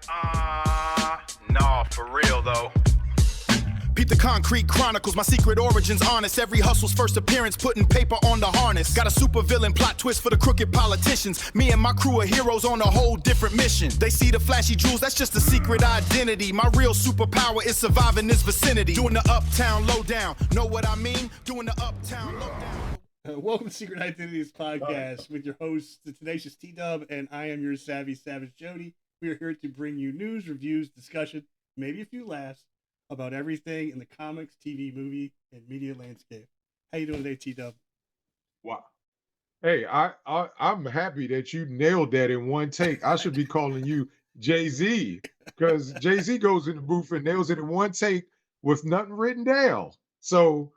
Nah, for real though. Peep the concrete chronicles, my secret origins honest. Every hustle's first appearance, putting paper on the harness. Got a super villain plot twist for the crooked politicians. Me and my crew are heroes on a whole different mission. They see the flashy jewels, that's just a secret identity. My real superpower is surviving this vicinity. Doing the uptown lowdown, know what I mean? Doing the uptown lowdown. Welcome to Secret Identities Podcast with your host, the tenacious T-Dubb, and I am your savvy savage Jody. We are here to bring you news, reviews, discussion, maybe a few laughs about everything in the comics, TV, movie, and media landscape. How you doing today, T-Dubb? Wow. Hey, I'm happy that you nailed that in one take. I should be calling you Jay-Z, because Jay-Z goes in the booth and nails it in one take with nothing written down. So,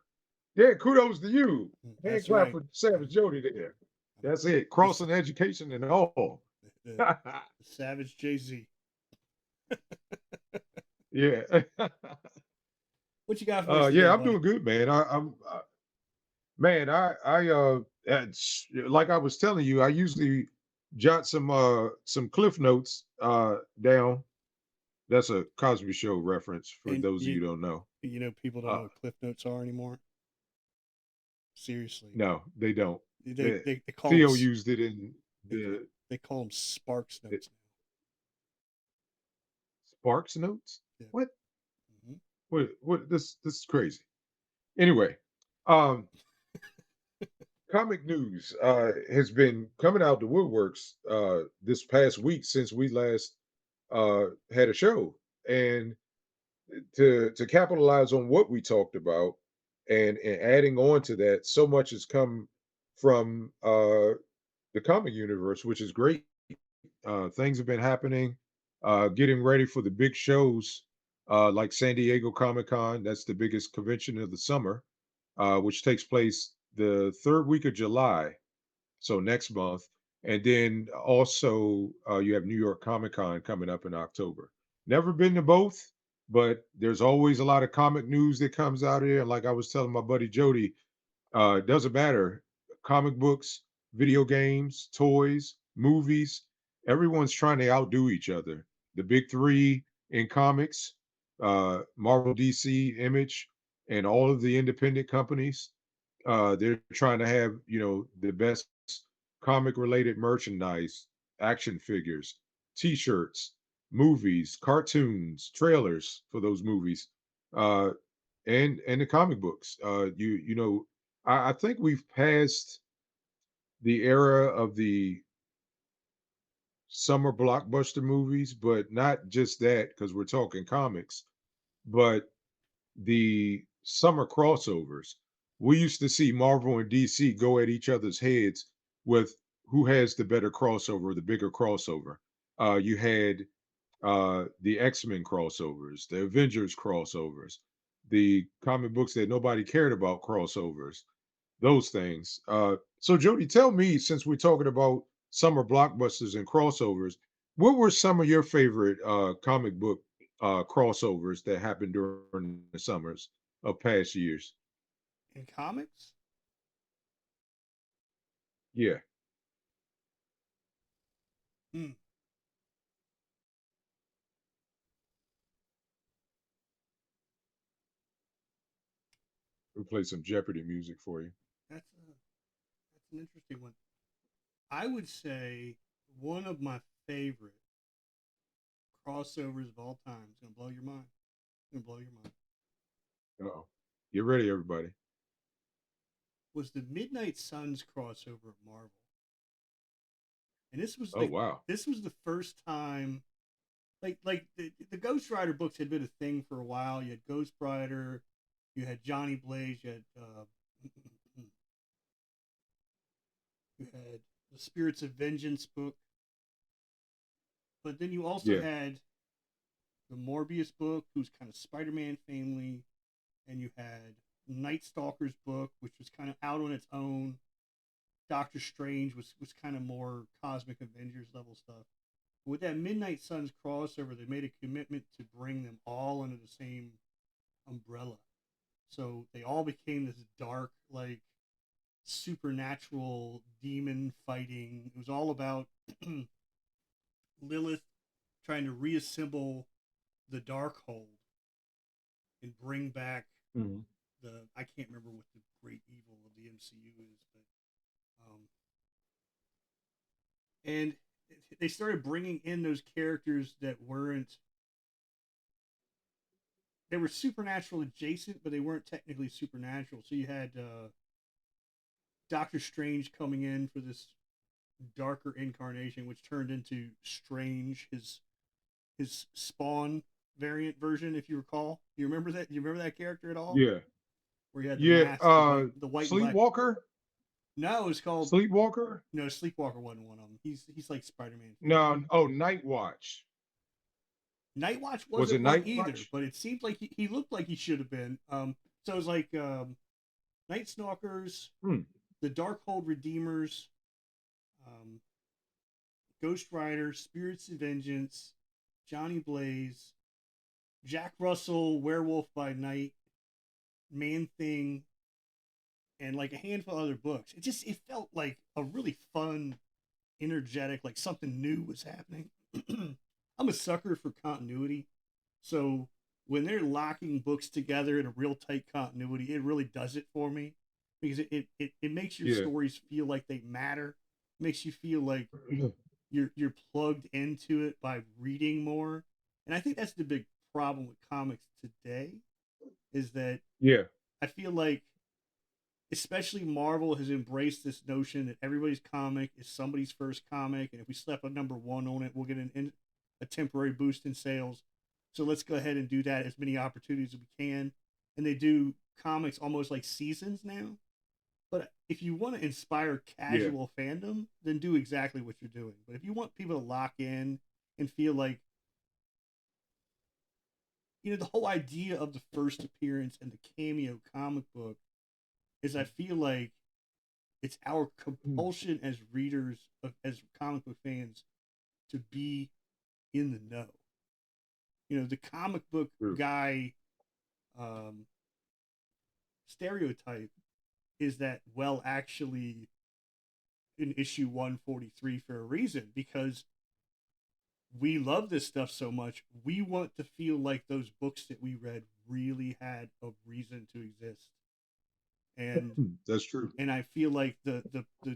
yeah, kudos to you. Hand clap for Savage Jody there. That's it. Crossing education and all. The Savage Jay-Z. Yeah. What you got for us? Yeah, I'm doing good, man. It's, like I was telling you, I usually jot some cliff notes down. That's a Cosby Show reference for those of you who don't know. You know, people don't know what cliff notes are anymore. Seriously. No, they don't. They call Theo them, used it in the they call them Sparks notes. Sparks notes? Yeah. What? Mm-hmm. What this is crazy. Anyway, comic news has been coming out the woodworks this past week since we last had a show. And to capitalize on what we talked about and adding on to that, so much has come from the comic universe, which is great. Things have been happening, getting ready for the big shows like San Diego Comic-Con. That's the biggest convention of the summer, which takes place the third week of July, so next month. And then also you have New York Comic-Con coming up in October. Never been to both, but there's always a lot of comic news that comes out of there. And like I was telling my buddy Jody, it doesn't matter. Comic books, video games, toys, movies, everyone's trying to outdo each other. The big three in comics, Marvel, DC, Image, and all of the independent companies, they're trying to have, the best comic related merchandise, action figures, t-shirts, movies, cartoons, trailers for those movies, and the comic books. I think we've passed the era of the summer blockbuster movies, but not just that, because we're talking comics, but the summer crossovers. We used to see Marvel and DC go at each other's heads with who has the better crossover, the bigger crossover. You had the X-Men crossovers, the Avengers crossovers, the comic books that nobody cared about crossovers, those things. So Jody, tell me, since we're talking about summer blockbusters and crossovers, what were some of your favorite comic book crossovers that happened during the summers of past years? In comics? Yeah. We'll play some Jeopardy music for you. That's an interesting one. I would say one of my favorite crossovers of all time is gonna blow your mind. Uh-oh. Get ready, everybody. Was the Midnight Suns crossover of Marvel. And this was wow. This was the first time, like the Ghost Rider books had been a thing for a while. You had Ghost Rider, you had Johnny Blaze, you had the Spirits of Vengeance book, but then you also had the Morbius book, who's kind of Spider-Man family, and you had Night Stalker's book, which was kind of out on its own. Doctor Strange was kind of more Cosmic Avengers level stuff. But with that Midnight Suns crossover, they made a commitment to bring them all under the same umbrella. So they all became this dark, like, supernatural demon fighting. It was all about Lilith trying to reassemble the Darkhold and bring back Mhm. I can't remember what the great evil of the MCU is, but and they started bringing in those characters that weren't, they were supernatural adjacent, but they weren't technically supernatural. So you had Doctor Strange coming in for this darker incarnation, which turned into Strange, his Spawn variant version, if you recall. You remember that? You remember that character at all? Yeah. Where he had the Yeah. mask, the white and black. Sleepwalker? No, it's called Sleepwalker? no Sleepwalker wasn't one of them. He's like Spider-Man. No. Oh, Night Watch. Night Watch Was it wasn't one Night either, Watch? but it seemed like he looked like he should have been. So it was like Night Stalkers, Hmm. the Darkhold Redeemers, Ghost Rider, Spirits of Vengeance, Johnny Blaze, Jack Russell, Werewolf by Night, Man Thing, and like a handful of other books. It felt like a really fun, energetic, like something new was happening. I'm a sucker for continuity, so when they're locking books together in a real tight continuity, it really does it for me because it makes your Yeah. stories feel like they matter. It makes you feel like you're plugged into it by reading more. And I think that's the big problem with comics today is that Yeah. I feel like especially Marvel has embraced this notion that everybody's comic is somebody's first comic, and if we slap a number one on it, we'll get a temporary boost in sales. So let's go ahead and do that as many opportunities as we can. And they do comics almost like seasons now. But if you want to inspire casual fandom, then do exactly what you're doing. But if you want people to lock in and feel like, the whole idea of the first appearance and the cameo comic book is I feel like it's our compulsion as readers, as comic book fans, to be in the know. The comic book guy stereotype is that, well, actually in issue 143 for a reason, because we love this stuff so much. We want to feel like those books that we read really had a reason to exist. And That's true. And I feel like the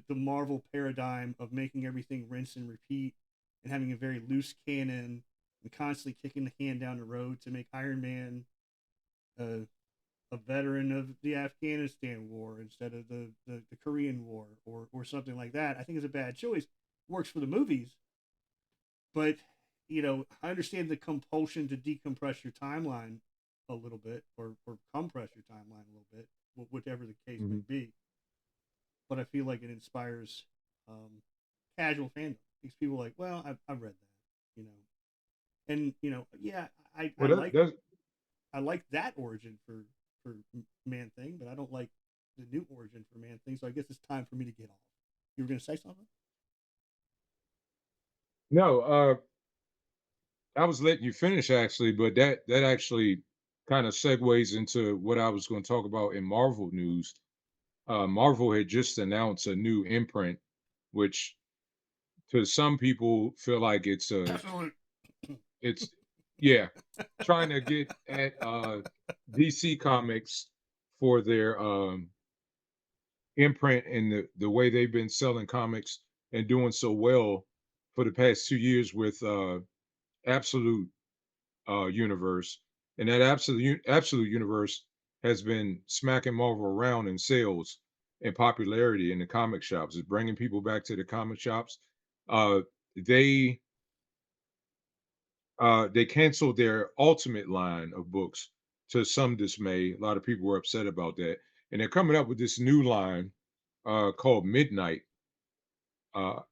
Marvel paradigm of making everything rinse and repeat and having a very loose canon and constantly kicking the can down the road to make Iron Man a veteran of the Afghanistan war instead of the Korean war or something like that, I think is a bad choice. Works for the movies, but I understand the compulsion to decompress your timeline a little bit or compress your timeline a little bit, whatever the case may be. But I feel like it inspires casual fandom. Makes people like, well, I've read that, and yeah, I like that origin for Man Thing, but I don't like the new origin for Man Thing. So I guess it's time for me to get off. You were gonna say something? No, I was letting you finish actually, but that actually kind of segues into what I was going to talk about in Marvel news. Marvel had just announced a new imprint, which to some people feel like it's yeah, trying to get at DC Comics for their imprint and the way they've been selling comics and doing so well for the past 2 years with Absolute Universe, and that Absolute Universe has been smacking Marvel around in sales and popularity in the comic shops. It's bringing people back to the comic shops. Uh, they they canceled their Ultimate line of books to some dismay. A lot of people were upset about that, and they're coming up with this new line called Midnight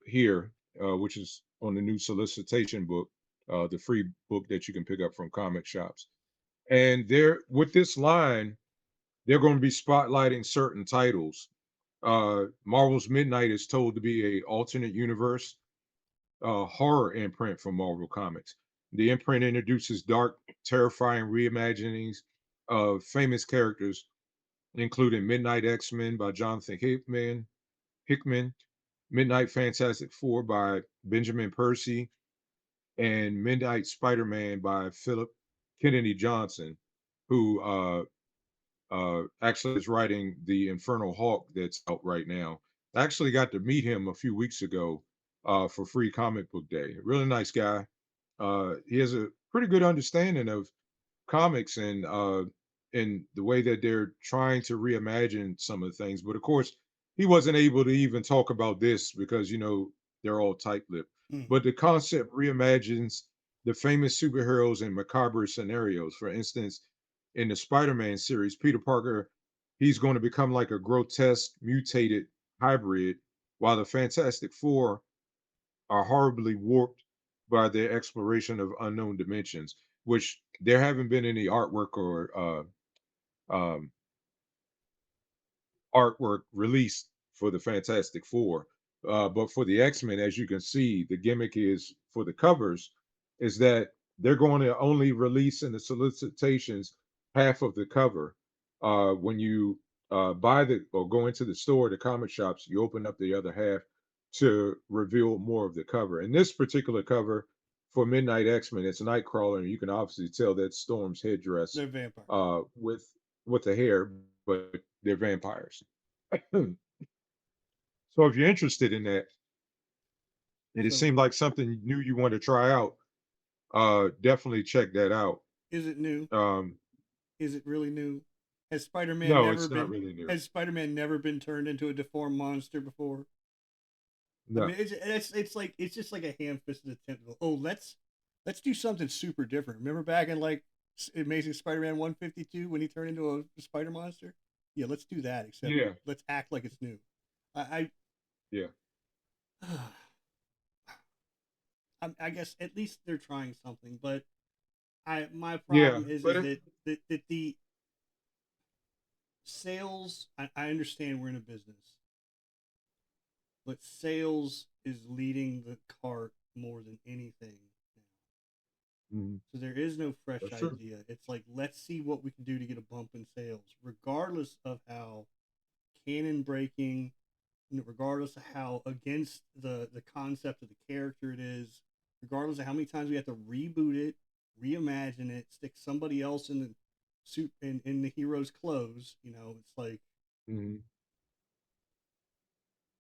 here, which is on the new solicitation book, the free book that you can pick up from comic shops. And they're with this line, they're going to be spotlighting certain titles. Marvel's Midnight is told to be a alternate universe horror imprint from Marvel Comics. The imprint introduces dark, terrifying reimaginings of famous characters, including Midnight X-Men by Jonathan Hickman, Midnight Fantastic Four by Benjamin Percy, and Midnight Spider-Man by Philip Kennedy Johnson, who actually is writing the Infernal Hawk that's out right now. I actually got to meet him a few weeks ago for Free Comic Book Day. Really nice guy. He has a pretty good understanding of comics and the way that they're trying to reimagine some of the things. But of course, he wasn't able to even talk about this because they're all tight-lipped. Mhm. But the concept reimagines the famous superheroes in macabre scenarios. For instance, in the Spider-Man series, Peter Parker, he's going to become like a grotesque, mutated hybrid, while the Fantastic Four are horribly warped by their exploration of unknown dimensions, which there haven't been any um, artwork released for the Fantastic Four. But for the X-Men, as you can see, the gimmick is for the covers is that they're going to only release in the solicitations half of the cover. When you buy the or go into the store, the comic shops, you open up the other half to reveal more of the cover. And this particular cover for Midnight X-Men, it's Nightcrawler, and you can obviously tell that's Storm's headdress They're vampires. with the hair, but they're vampires. So if you're interested in that, and it So seemed like something new you want to try out, definitely check that out. is it new? Um, Is it really new? Has Spider-Man no, never it's not been really new. has Spider-Man never been turned into a deformed monster before? I No. mean, it's like it's just like a ham-fisted attempt. Oh, let's do something super different. Remember back in like Amazing Spider-Man 152 when he turned into a spider monster? Yeah, let's do that. Except Yeah. let's act like it's new. I Yeah. I guess at least they're trying something. But my Yeah. problem is But is that the sales. I understand we're in a business, but sales is leading the cart more than anything now. mhm, So there is no fresh that's true. idea. It's like let's see what we can do to get a bump in sales, regardless of how canon breaking, regardless of how against the concept of the character it is, regardless of how many times we have to reboot it, reimagine it, stick somebody else in the suit in the hero's clothes. It's like Mhm.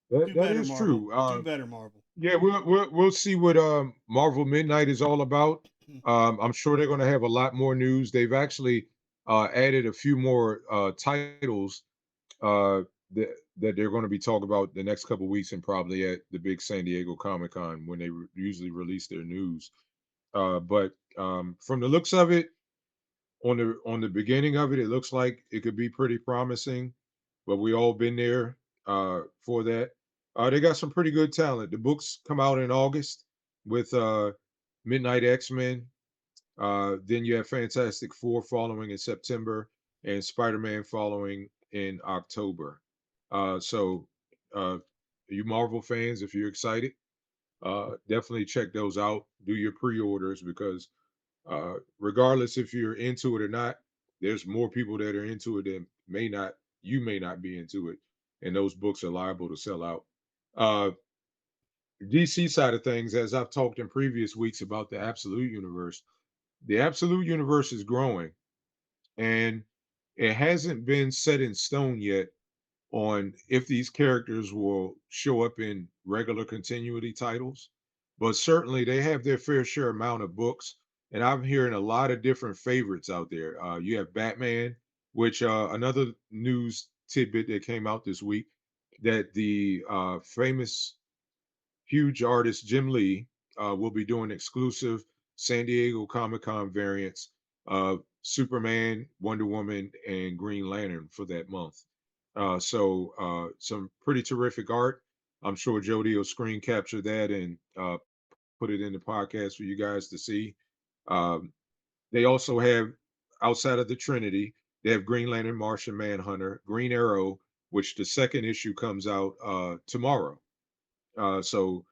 That do that better, is Marvel. true. Do better, Marvel. Yeah, we'll see what Marvel Midnight is all about. I'm sure they're going to have a lot more news. They've actually added a few more titles uh, that they're going to be talking about the next couple weeks and probably at the big San Diego Comic Con when they usually release their news. But from the looks of it, on the beginning of it, it looks like it could be pretty promising. But we all been there for that. They got some pretty good talent. The books come out in August with Midnight X-Men. Then you have Fantastic Four following in September, and Spider-Man following in October. So, you Marvel fans, if you're excited, definitely check those out. Do your pre-orders because regardless if you're into it or not, there's more people that are into it than you may not be into it, and those books are liable to sell out. Uh, DC side of things, as I've talked in previous weeks about the Absolute Universe is growing, and it hasn't been set in stone yet on if these characters will show up in regular continuity titles, but certainly they have their fair share amount of books. And I'm hearing a lot of different favorites out there. You have Batman, which another news tidbit that came out this week that the famous huge artist Jim Lee will be doing exclusive San Diego Comic Con variants of Superman, Wonder Woman, and Green Lantern for that month. So some pretty terrific art. I'm sure Jody will screen capture that and put it in the podcast for you guys to see. Um, they also have outside of the Trinity, they have Green Lantern, Martian Manhunter, Green Arrow, which the second issue comes out tomorrow. So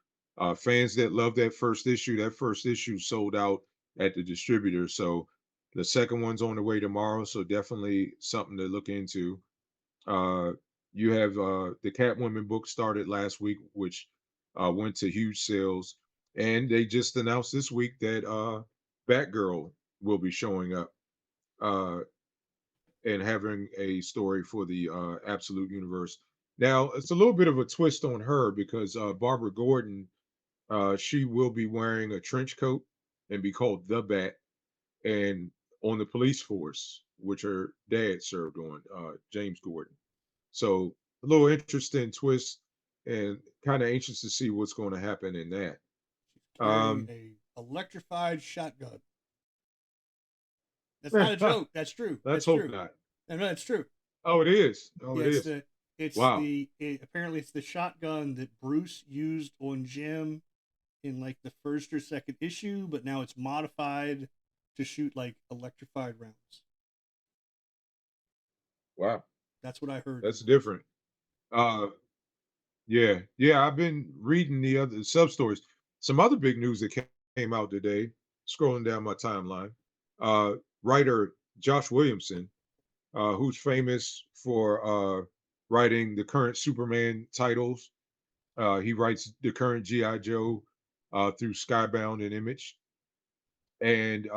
fans that love that first issue sold out at the distributor. So the second one's on the way tomorrow. So definitely something to look into. Uh, you have the Catwoman book started last week, which went to huge sales. And they just announced this week that Batgirl will be showing up uh, and having a story for the Absolute Universe. Now, it's a little bit of a twist on her because Barbara Gordon, she will be wearing a trench coat and be called the Bat, and on the police force, which her dad served on, James Gordon. So a little interesting twist, and kind of anxious to see what's going to happen in that. Carrying Um, a electrified shotgun. That's not a joke. That's true. let's That's hope true. not. No, that's true. Oh, it is. Oh, Yeah, it is. Wow. apparently it's the shotgun that Bruce used on Jim in like the first or second issue, but now it's modified to shoot like electrified rounds. Wow. That's what I heard. That's different. Uh, yeah. Yeah. I've been reading the other sub stories. Some other big news that came out today, scrolling down my timeline. Writer Josh Williamson, who's famous for writing the current Superman titles. He writes the current G.I. Joe through Skybound and Image. And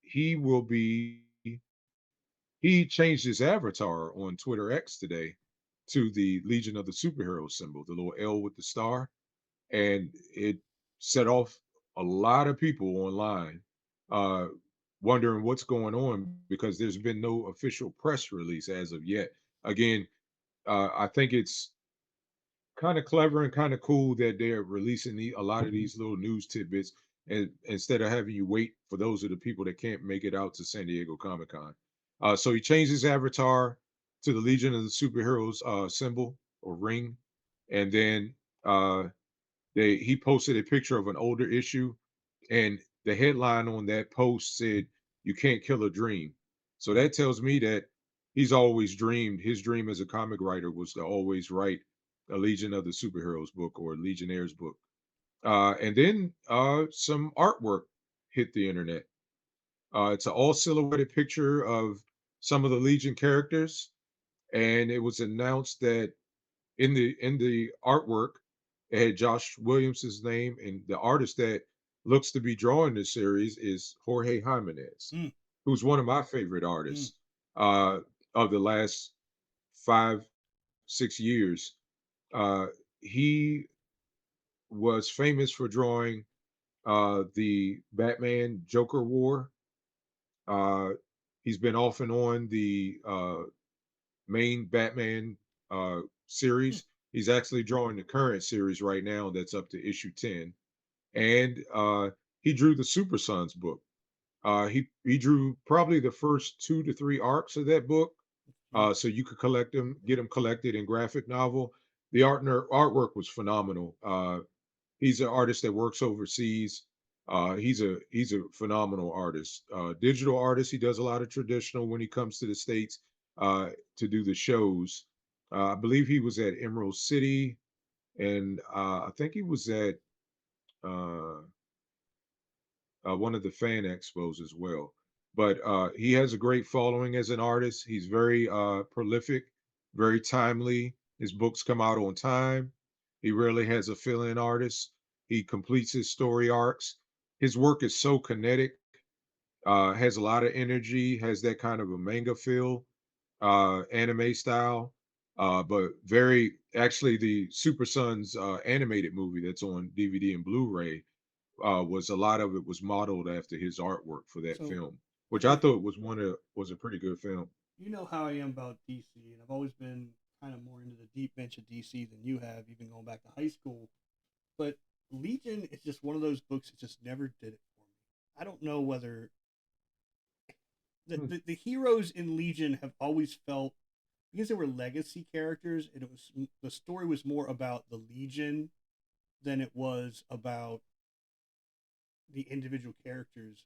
he will be, he changed his avatar on Twitter X today to the Legion of the Superheroes symbol, the little L with the star. And it set off a lot of people online uh, wondering what's going on because there's been no official press release as of yet. Again, I think it's kind of clever and kind of cool that they're releasing a lot of these little news tidbits, and instead of having you wait for those of the people that can't make it out to San Diego Comic Con. So he changed his avatar to the Legion of the Superheroes symbol or ring, and then he posted a picture of an older issue, and the headline on that post said, "You can't kill a dream." So that tells me that he's always dreamed. His dream as a comic writer was to always write a Legion of the Superheroes book or a Legionnaires book. And then some artwork hit the internet. It's an all silhouetted picture of some of the Legion characters, and it was announced that in the artwork, it had Josh Williams' name, and the artist that looks to be drawing this series is Jorge Jimenez, Mm, who's one of my favorite mm. artists uh, of the last 5, 6 years. Uh, he was famous for drawing the Batman Joker War. Uh, he's been off and on the main Batman Hmm. series. He's actually drawing the current series right now that's up to issue 10. And he drew the Super Sons book. He drew probably the first 2 to 3 arcs of that book. Neat. So you could collect them, get them collected in graphic novel. The artwork was phenomenal. He's an artist that works overseas. He's a phenomenal artist, digital artist. He does a lot of traditional when he comes to the states to do the shows. I believe he was at Emerald City, and I think he was at uh, one of the fan expos as well. But he has a great following as an artist. He's very prolific, very timely. His books come out on time. He rarely has a fill-in artist. He completes his story arcs. His work is so kinetic, has a lot of energy, has that kind of a manga feel, anime style. But very actually, the Super Sons animated movie that's on DVD and Blu-ray was a lot of it was modeled after his artwork for that So, film, which I so thought was a pretty good film. you know how I am about DC, and I've always been kind of more into the deep bench of DC than you have, even going back to high school. But Legion is just one of those books that just never did it for me. I don't know whether Hmm. the heroes in Legion have always felt, because they were legacy characters, and it was the story was more about the Legion than it was about the individual characters.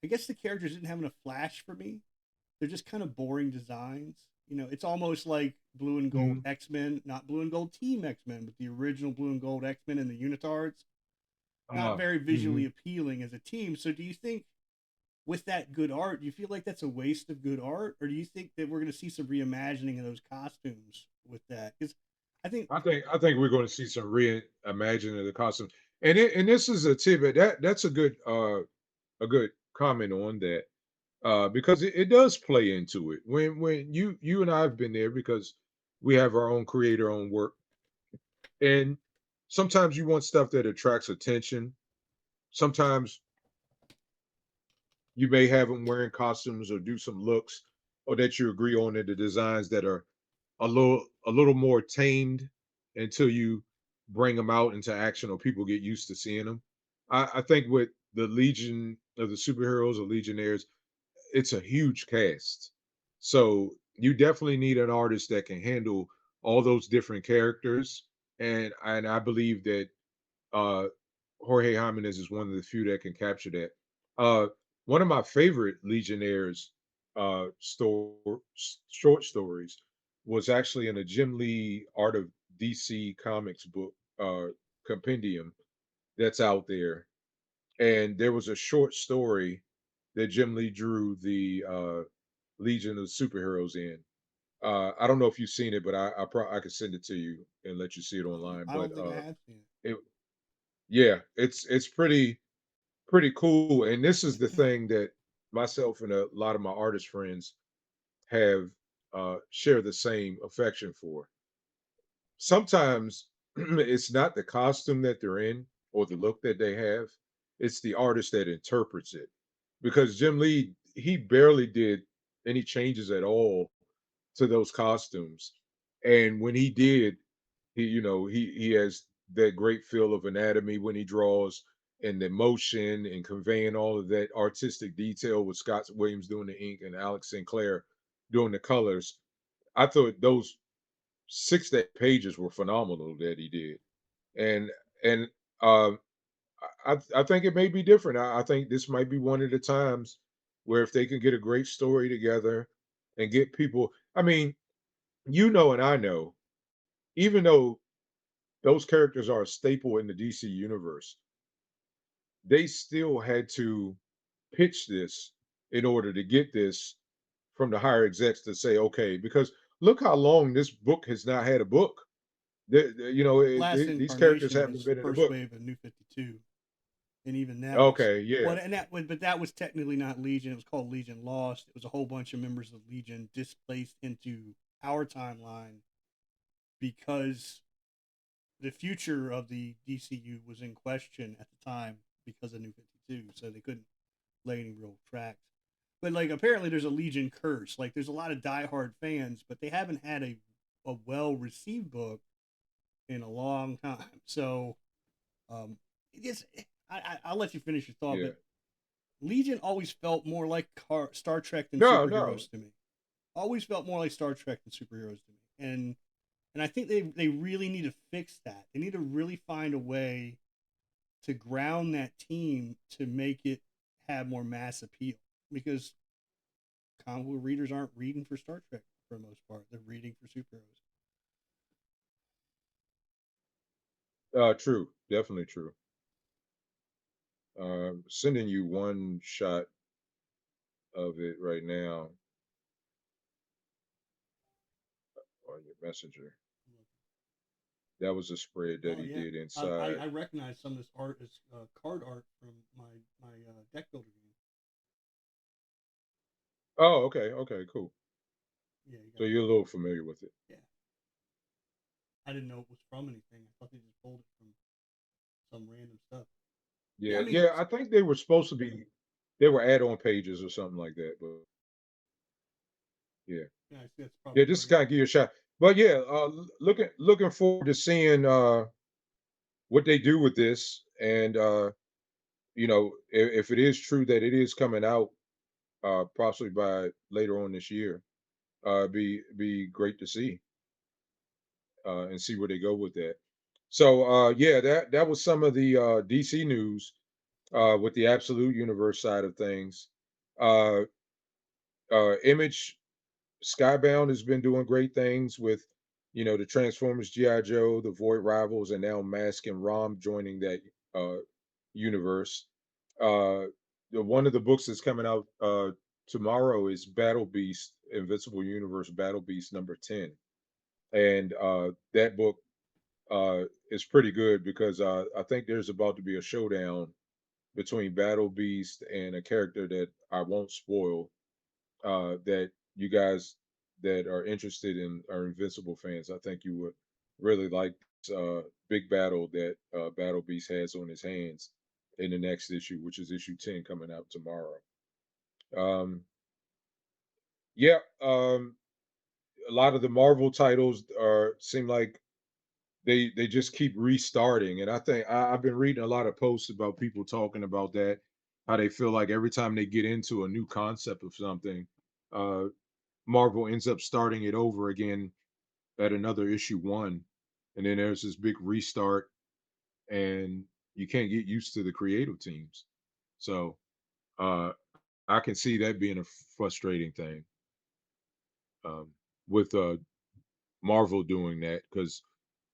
I guess the characters didn't have enough flash for me. They're just kind of boring designs. You know, it's almost like Blue and Gold Mhm. X Men, not Blue and Gold Team X Men, but the original Blue and Gold X Men and the Unitards. Not very visually Mhm. appealing as a team. So, do you think with that good art, do you feel like that's a waste of good art, or do you think that we're going to see some reimagining of those costumes with that? Because I think, I think we're going to see some reimagining of the costume. and this is a tidbit that's a good comment on that, because it does play into it when you and I have been there because we have our own creator own work, and sometimes you want stuff that attracts attention. Sometimes you may have them wearing costumes or do some looks, or that you agree on in the designs that are a little more tamed until you bring them out into action or people get used to seeing them. I think with the Legion of the superheroes or Legionnaires, it's a huge cast. So you definitely need an artist that can handle all those different characters. And I believe that uh Jorge Jimenez is one of the few that can capture that. Uh One of my favorite Legionnaires short stories was actually in a Jim Lee Art of DC Comics book compendium that's out there. And there was a short story that Jim Lee drew the Legion of Superheroes in. I don't know if you've seen it, but I could send it to you and let you see it online. I But don't think I have seen it yeah, it's pretty cool. And this is the thing that myself and a lot of my artist friends have share the same affection for. Sometimes it's not the costume that they're in or the look that they have, it's the artist that interprets it. Because Jim Lee, he barely did any changes at all to those costumes. And when he did, he has that great feel of anatomy when he draws, and the motion and conveying all of that artistic detail with Scott Williams doing the ink and Alex Sinclair doing the colors. I thought those 6 pages were phenomenal that he did. And um I think it may be different. I think this might be one of the times where if they can get a great story together and get people, I mean, and I know, even though those characters are a staple in the DC universe, they still had to pitch this in order to get this from the higher execs to say, okay, because look how long this book has not had a book. last These characters incarnation haven't was been in a first book. wave of New 52, and even that was Okay, yeah, well, and but that was technically not Legion. It was called Legion Lost. It was a whole bunch of members of Legion displaced into our timeline because the future of the DCU was in question at the time because of New 52, so they couldn't lay any real tracks. But like apparently there's a Legion curse. Like there's a lot of diehard fans, but they haven't had a well received book in a long time. So it's I'll let you finish your thought, yeah. but Legion always felt more like Star Trek than No, no. superheroes to me. Always felt more like Star Trek than superheroes to me, and I think they really need to fix that. They need to really find a way to ground that team to make it have more mass appeal because comic book readers aren't reading for Star Trek for the most part. They're reading for superheroes. True, definitely true. Sending you one shot of it right now on your messenger. That was a spread that Oh he yeah, did inside. I recognize some of this art as card art from my deck builder game. Oh, okay, okay, cool. Yeah, you So got you're a little familiar with it. yeah. I didn't know it was from anything. I thought they just pulled it from some random stuff. Yeah, Yeah, I mean, yeah. I think they were supposed to be. They were add-on pages or something like that. But yeah, yeah, I see that's probably yeah. Just to part of kind of give you a shot. But yeah, looking forward to seeing what they do with this, and if it is true that it is coming out possibly by later on this year, be great to see and see where they go with that. So yeah, that was some of the DC news with the Absolute Universe side of things. Uh, Image Skybound has been doing great things with, the Transformers, GI Joe, the Void Rivals, and now Mask and Rom joining that uh, universe. Uh, one of the books that's coming out tomorrow is Battle Beast, Invincible Universe Battle Beast number 10, and that book is pretty good because I think there's about to be a showdown between Battlebeast and a character that I won't spoil. That you guys that are interested in are Invincible fans, I think you would really like this big battle that Battlebeast has on his hands in the next issue, which is issue 10 coming out tomorrow. Um, yeah, a lot of the Marvel titles are seem like they just keep restarting, and I think I've been reading a lot of posts about people talking about that, how they feel like every time they get into a new concept of something, uh, Marvel ends up starting it over again at another issue one, and then there's this big restart, and you can't get used to the creative teams. So uh, I can see that being a frustrating thing um, with Marvel doing that because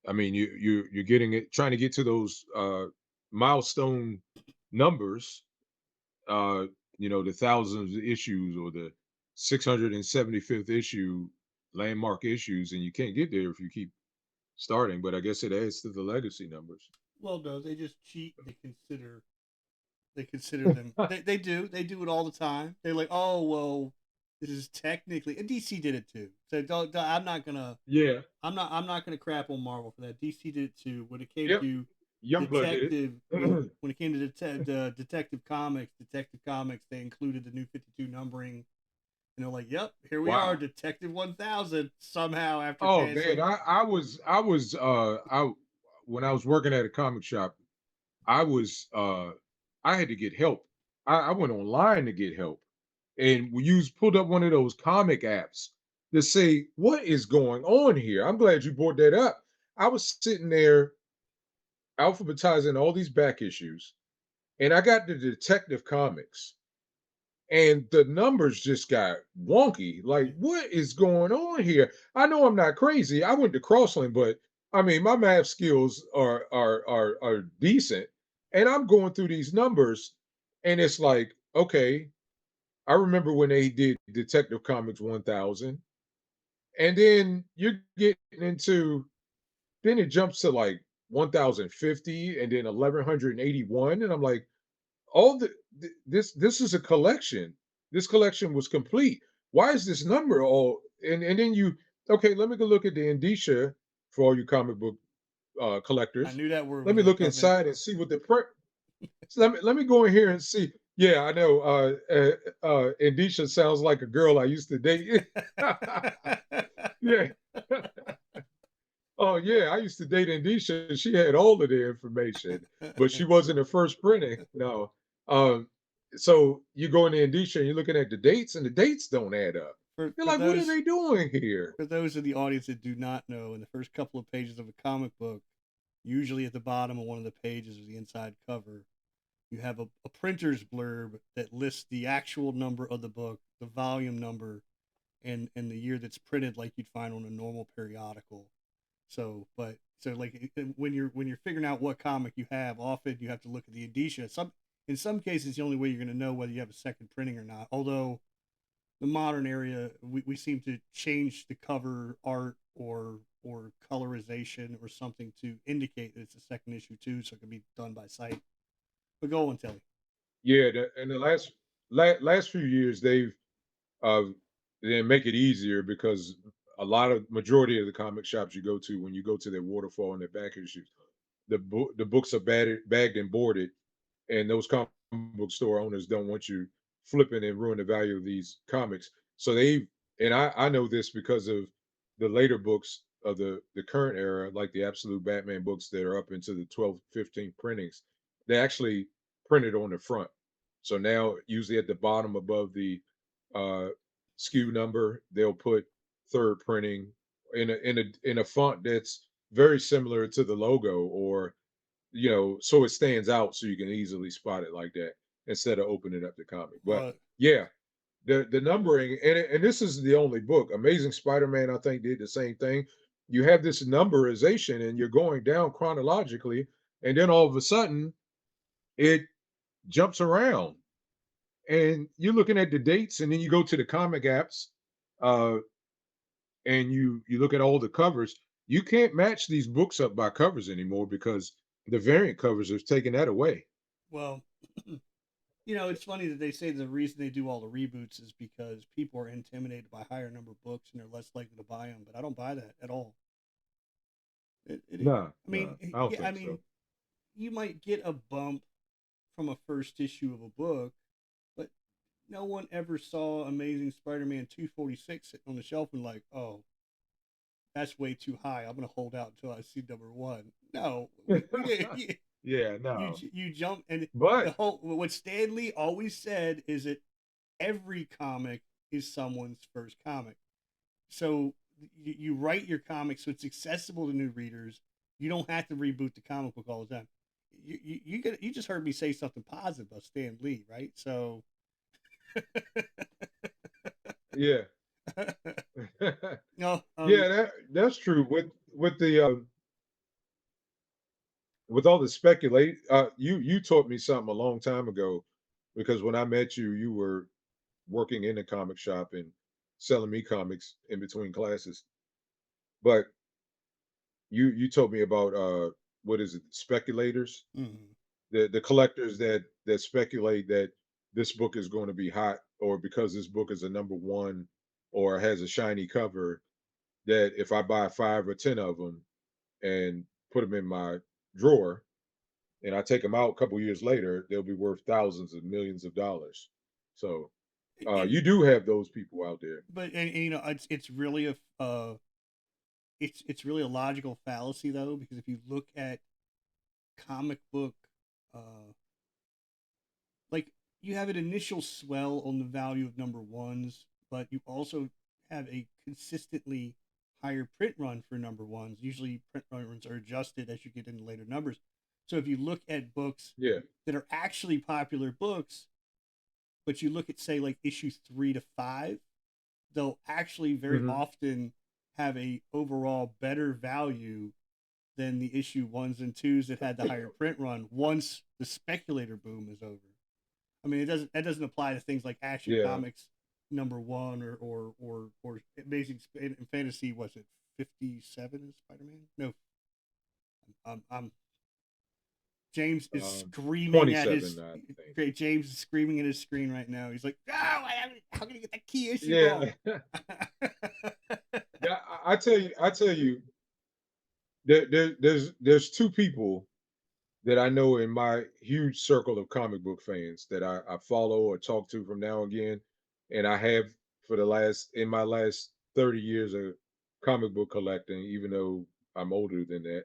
I mean you're getting it trying to get to those milestone numbers, uh, the thousands of issues or the 675th issue landmark issues, and you can't get there if you keep starting. But I guess it adds to the legacy numbers. Well, no, they just cheat. They consider them. They do it all the time. They're like, oh well, this is technically. And DC did it too. So I'm not gonna. Yeah. I'm not gonna crap on Marvel for that. DC did it too. When it came Yep. to Youngblood did Detective, it. when it came to Detective Comics, they included the new 52 numbering. And they're like, "Yep, here we are, Wow. Detective 1000." Somehow after Oh paying man, some, I when I was working at a comic shop, I was I had to get help. I went online to get help. And we used pulled up one of those comic apps to say, what is going on here? I'm glad you brought that up. I was sitting there alphabetizing all these back issues, and I got the Detective Comics, and the numbers just got wonky. Like, what is going on here? I know I'm not crazy. I went to Crossland, but I mean, my math skills are decent, and I'm going through these numbers, and it's like, okay, I remember when they did Detective Comics 1000, and then you're getting into then it jumps to like 1050 and then 1181, and I'm like, all this is a collection. This collection was complete. Why is this number all and then you okay, let me go look at the indicia for all you comic book I collectors. knew that word Let was me going to look come in. inside and see what the print so let me go in here and see. Yeah, I know. Indisha sounds like a girl I used to date. Yeah. Oh yeah, I used to date Indisha. She had all of the information, but she wasn't the first printing. No. Um, so you go into Indisha and you're looking at the dates, and the dates don't add up. for You're for like, what are those they doing here? for those of the audience that do not know, in the first couple of pages of a comic book, usually at the bottom of one of the pages of the inside cover, you have a printer's blurb that lists the actual number of the book, the volume number, and the year that's printed, like you'd find on a normal periodical. So like when you're figuring out what comic you have, often you have to look at the indicia. In some cases, the only way you're going to know whether you have a second printing or not. Although the modern area, we seem to change the cover art or colorization or something to indicate that it's a second issue too, so it can be done by sight. But go on, Telly. Yeah, in the last few years, uh, they make it easier because a lot of majority of the comic shops you go to, when you go to their waterfall and their back issues, the books are bagged and boarded, and those comic book store owners don't want you flipping and ruin the value of these comics. So and I know this because of the later books of the current era, like the Absolute Batman books that are up into the 12, 15 printings. They actually printed on the front. So now, usually at the bottom above the uh, SKU number, they'll put third printing in a font that's very similar to the logo, or so it stands out so you can easily spot it like that instead of opening up the comic. But Uh, yeah, the numbering and this is the only book. Amazing Spider-Man, I think, did the same thing. You have this numberization and you're going down chronologically, and then all of a sudden it jumps around and you're looking at the dates, and then you go to the comic apps, uh, and you look at all the covers. you can't match these books up by covers anymore because the variant covers have taken that away. Well, it's funny that they say the reason they do all the reboots is because people are intimidated by higher number of books and they're less likely to buy them. But I don't buy that at all. Nah, I mean, I don't yeah, I think mean, so. you might get a bump from a first issue of a book, but no one ever saw Amazing Spider-Man 246 sitting on the shelf and like, oh, that's way too high. I'm gonna hold out until I see number one. No, we did. Yeah, You no. you jump and the But whole what Stan Lee always said is that every comic is someone's first comic. So you write your comic so it's accessible to new readers. You don't have to reboot the comic book all the time. You just heard me say something positive about Stan Lee, right? So yeah. no, Yeah, that's true. With the with all the speculate you taught me something a long time ago because when I met you, you were working in a comic shop and selling me comics in between classes. But you told me about what is it, speculators? mhm. The collectors that speculate that this book is going to be hot or because this book is a number one or has a shiny cover that if I buy 5 or 10 of them and put them in my drawer and I take them out a couple years later, they'll be worth thousands of millions of dollars. So And you do have those people out there. but and it's really a it's really a logical fallacy though, because if you look at comic book uh like you have an initial swell on the value of number ones, but you also have a consistently higher print run for number ones. Usually print runs are adjusted as you get into later numbers. So if you look at books Yeah. that are actually popular books, but you look at say like issue 3 to 5, they'll actually very Hmm. often have a overall better value than the issue ones and twos that had the higher print run once the speculator boom is over. I mean, that doesn't apply to things like Action Yeah. Comics number one or Amazing Fantasy. Was it 57 is Spider Man? No, I'm James is Um, screaming at 27, his. I think. Great, James is screaming at his screen right now. He's like, "No, how can you get that key issue wrong?" Yeah. Yeah, I tell you, there's two people that I know in my huge circle of comic book fans that I follow or talk to from now and again, and I have for the last in my last 30 years of comic book collecting, even though I'm older than that.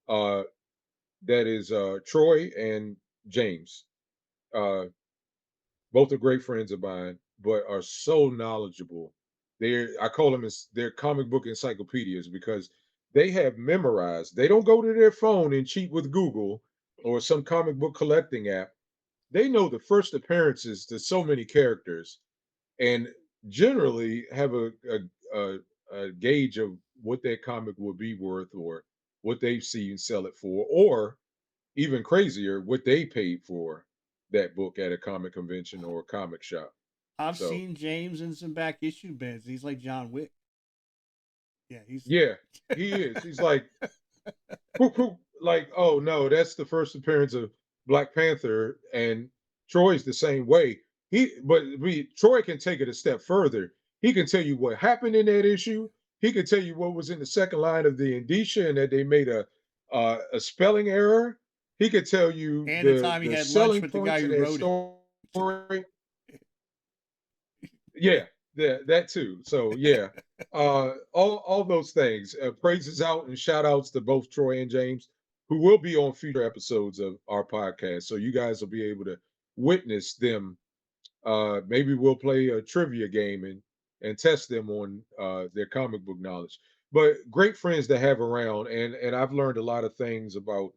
Uh, that is Troy and James. Uh, both are great friends of mine, but are so knowledgeable. I call them as they're comic book encyclopedias because they have memorized. They don't go to their phone and cheat with Google or some comic book collecting app. They know the first appearances to so many characters and generally have a, a gauge of what that comic will be worth or what they've seen sell it for, or even crazier, what they paid for that book at a comic convention or a comic shop. I've So seen James in some back issue bins. He's like John Wick. Yeah, he's yeah, he is. He's like, whoop, whoop, like, oh no, that's the first appearance of Black Panther, and Troy's the same way. Troy can take it a step further. He can tell you what happened in that issue. He can tell you what was in the second line of the indicia and that they made a spelling error. He could tell you and the the time he the had lunch selling with the guy points in who that wrote it. story. Yeah, that too. So yeah, all those things. Praises out and shout outs to both Troy and James, who will be on future episodes of our podcast. So you guys will be able to witness them. Maybe we'll play a trivia game and test them on their comic book knowledge. But great friends to have around, and I've learned a lot of things about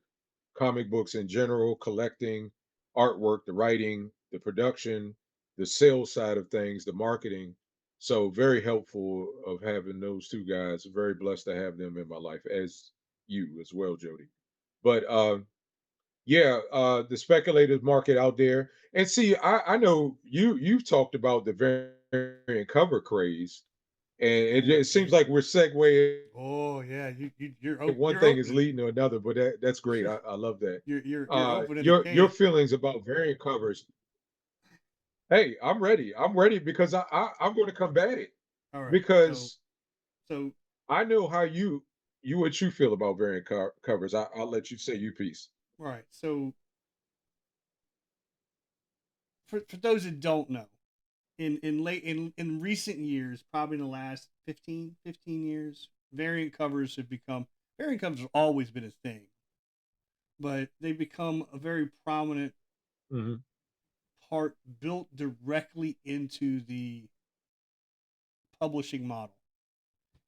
comic books in general, collecting, artwork, the writing, the production, the sales side of things, the marketing. So very helpful of having those two guys. Very blessed to have them in my life, as you as well, Jody. But yeah, the speculative market out there. And see, I know you've talked about the variant cover craze. And it seems like we're segueing. Oh yeah, One you're thing is opening. leading to another, but that's great. I love that. You're opening a Your can. feelings about variant covers. Hey, I'm ready. I'm ready because I'm going to combat it All right, because so I know how what you feel about variant covers. I'll let you say your piece. right, so for those that don't know, in recent years, probably in the last 15 years, variant covers have always been a thing, but they become a very prominent Hmm. part built directly into the publishing model.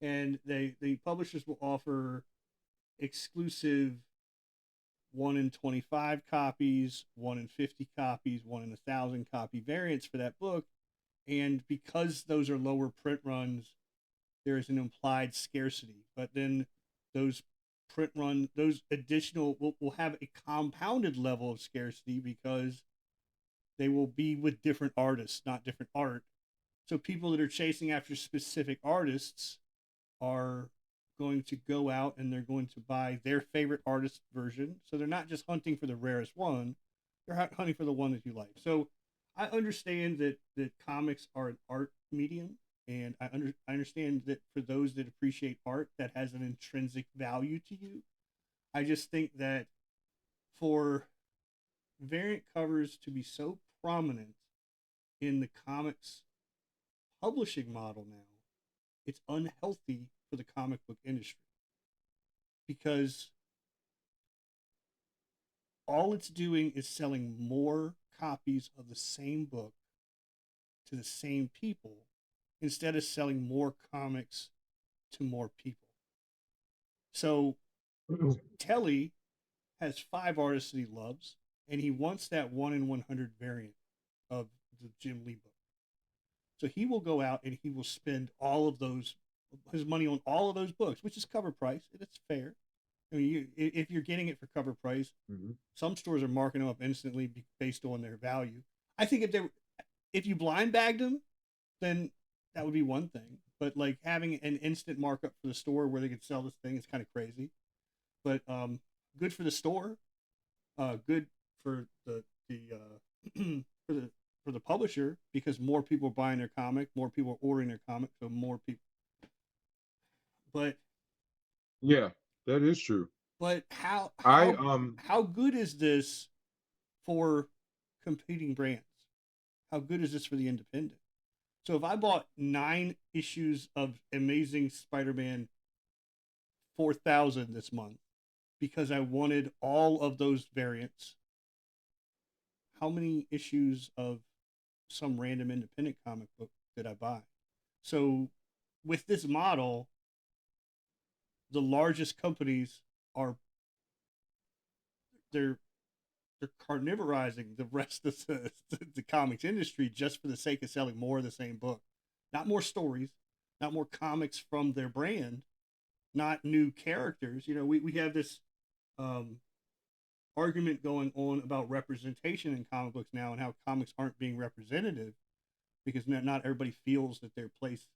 And the publishers will offer exclusive 1 in 25 copies, 1 in 50 copies, 1 in 1,000 copy variants for that book. And because those are lower print runs, there is an implied scarcity. But then those those additional will have a compounded level of scarcity because they will be with different artists, not different art. So people that are chasing after specific artists are going to go out and they're going to buy their favorite artist version. So they're not just hunting for the rarest one, they're hunting for the one that you like. So I understand that comics are an art medium, and I understand that for those that appreciate art, that has an intrinsic value to you. I just think that for variant covers to be so prominent in the comics publishing model now, it's unhealthy for the comic book industry because all it's doing is selling more copies of the same book to the same people instead of selling more comics to more people. So Telly has 5 artists that he loves, and he wants that 1 in 100 variant of the Jim Lee book. So he will go out and he will spend all of his money on all of those books, which is cover price, and it's fair. I mean, if you're getting it for cover price, Hmm. some stores are marking them up instantly based on their value. I think if you blind bagged them, then that would be one thing. But like having an instant markup for the store where they could sell this thing is kind of crazy. But good for the store, good for for the for the publisher because more people are buying their comic, more people are ordering their comic, so more people. But Yeah, that is true. but I how good is this for competing brands? How good is this for the independent? So if I bought 9 issues of Amazing Spider-Man 4000 this month because I wanted all of those variants, how many issues of some random independent comic book did I buy? So with this model, the largest companies are they're they're carnivorizing the rest of the comics industry just for the sake of selling more of the same book. Not more stories, not more comics from their brand, not new characters. You know, we have this um, argument going on about representation in comic books now and how comics aren't being representative because not everybody feels that their place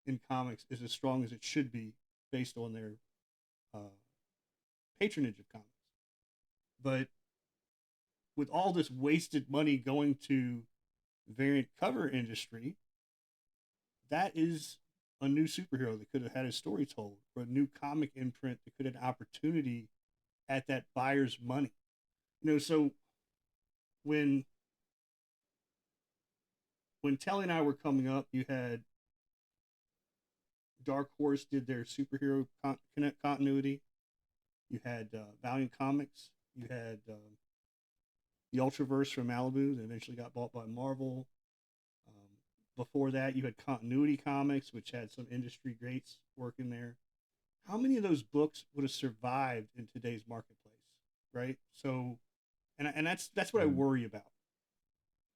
in comics is as strong as it should be based on their uh, patronage of comics. But with all this wasted money going to variant cover industry, that is a new superhero that could have had his story told, or a new comic imprint that could have an opportunity at that buyer's money. You know, so when Telly and I were coming up, you had Dark Horse did their superhero continuity. You had Valiant Comics. You had the Ultraverse from Malibu that eventually got bought by Marvel. Um, Before that, you had Continuity Comics, which had some industry greats working there. How many of those books would have survived in today's marketplace, right? So, and that's what I Mhm. worry about.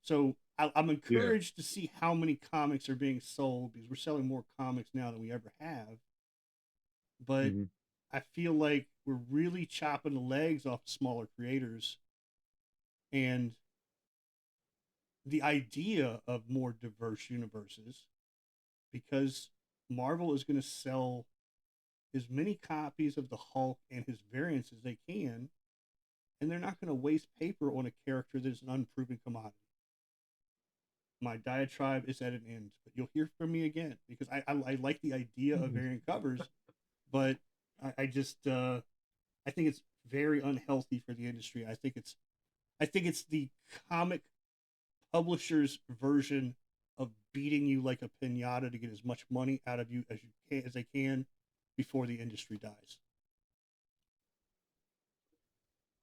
So I'm Yeah. encouraged to see how many comics are being sold because we're selling more comics now than we ever have. But Mhm. I feel like we're really chopping the legs off smaller creators, and the idea of more diverse universes because Marvel is going to sell as many copies of the Hulk and his variants as they can, and they're not going to waste paper on a character that is an unproven commodity. My diatribe is at an end, but you'll hear from me again because I like the idea of variant covers, but I just I think it's very unhealthy for the industry. I think it's the comic publisher's version of beating you like a pinata to get as much money out of you as they can before the industry dies.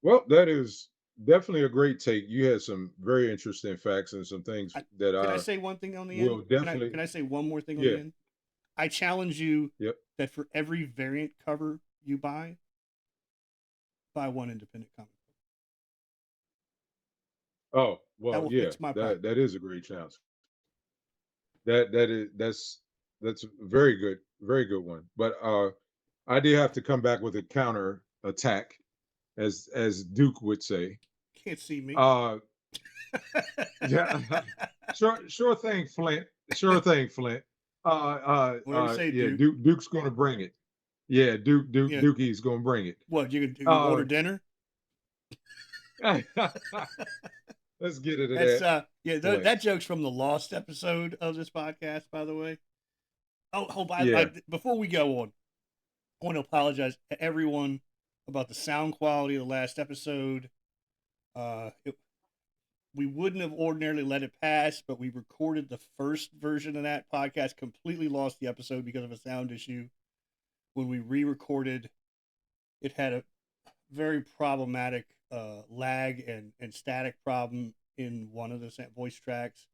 Well, that is definitely a great take. You had some very interesting facts and some things that Can I I say one thing on the will end? definitely. Can I say one more thing on Yeah. the end? I challenge you Yep. that for every variant cover you buy one independent comic. Oh, That well, will yeah. fix my problem. That is a great challenge. That's a very good one. But I did have to come back with a counter attack, as Duke would say. Can't see me. Uh yeah, sure thing, Flint. Sure thing, Flint. Whatever you say, Yeah, Duke. Duke's gonna bring it. Yeah, Yeah. Dukey's gonna bring it. What, you order dinner? Let's get into That's that. that joke's from the Lost episode of this podcast, by the way. Yeah. Before we go on, I want to apologize to everyone about the sound quality of the last episode. We wouldn't have ordinarily let it pass, but we recorded the first version of that podcast, completely lost the episode because of a sound issue. When we re-recorded, it had a very problematic lag and static problem in one of the voice tracks.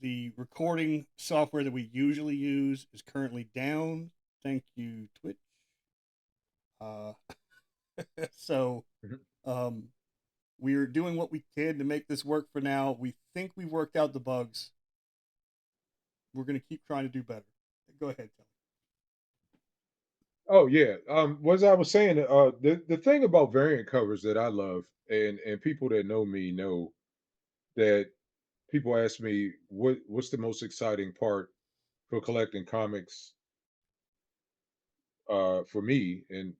The recording software that we usually use is currently down. Thank you, Twitch. So we're doing what we can to make this work for now. We think we worked out the bugs. We're going to keep trying to do better. Go ahead, Tony. Oh yeah. As I was saying, the thing about variant covers that I love, and people that know me know that people ask me what's the most exciting part for collecting comics for me, and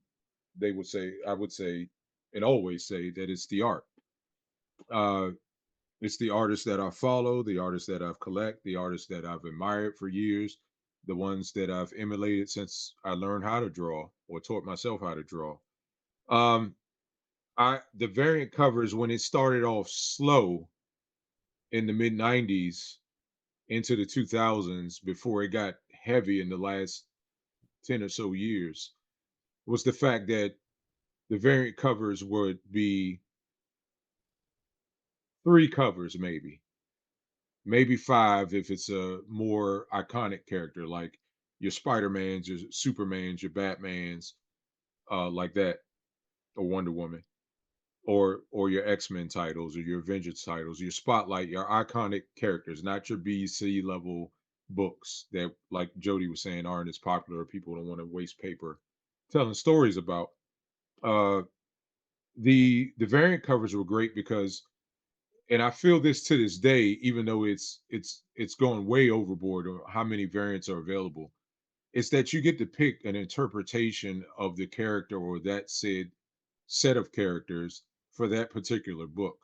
I would say, and always say that it's the art. Uh, it's the artists that I follow, the artists that I've collect, the artists that I've admired for years, the ones that I've emulated since I learned how to draw or taught myself how to draw. Um, the variant covers when it started off slow in the mid '90s into the 2000s before it got heavy in the last 10 or so years was the fact that the variant covers would be 3 covers, maybe 5 if it's a more iconic character like your Spider-Mans, your Supermans, your Batmans, like that, or Wonder Woman, or your X-Men titles or your Avengers titles, your spotlight, your iconic characters, not your B, C level books that, like Jody was saying, aren't as popular or people don't want to waste paper telling stories about. Uh, the variant covers were great because, and I feel this to this day, even though it's going way overboard or how many variants are available, it's that you get to pick an interpretation of the character or that said set of characters for that particular book.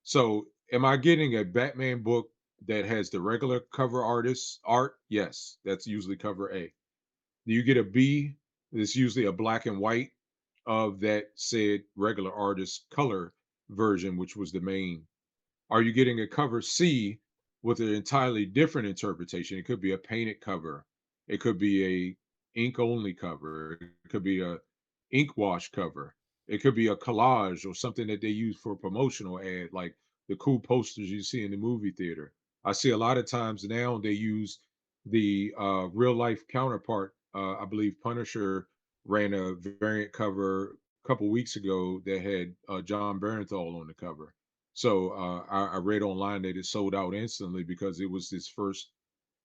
So, am I getting a Batman book that has the regular cover artist art? Yes, that's usually cover A. Do you get a B? It's usually a black and white of that said regular artist color version, which was the main. Are you getting a cover C with an entirely different interpretation? It could be a painted cover. It could be a ink only cover. It could be a ink wash cover. It could be a collage or something that they use for a promotional ad, like the cool posters you see in the movie theater. I see a lot of times now they use the real life counterpart. I believe Punisher ran a variant cover a couple weeks ago that had John Barenthal on the cover. So I read online that it sold out instantly because it was his first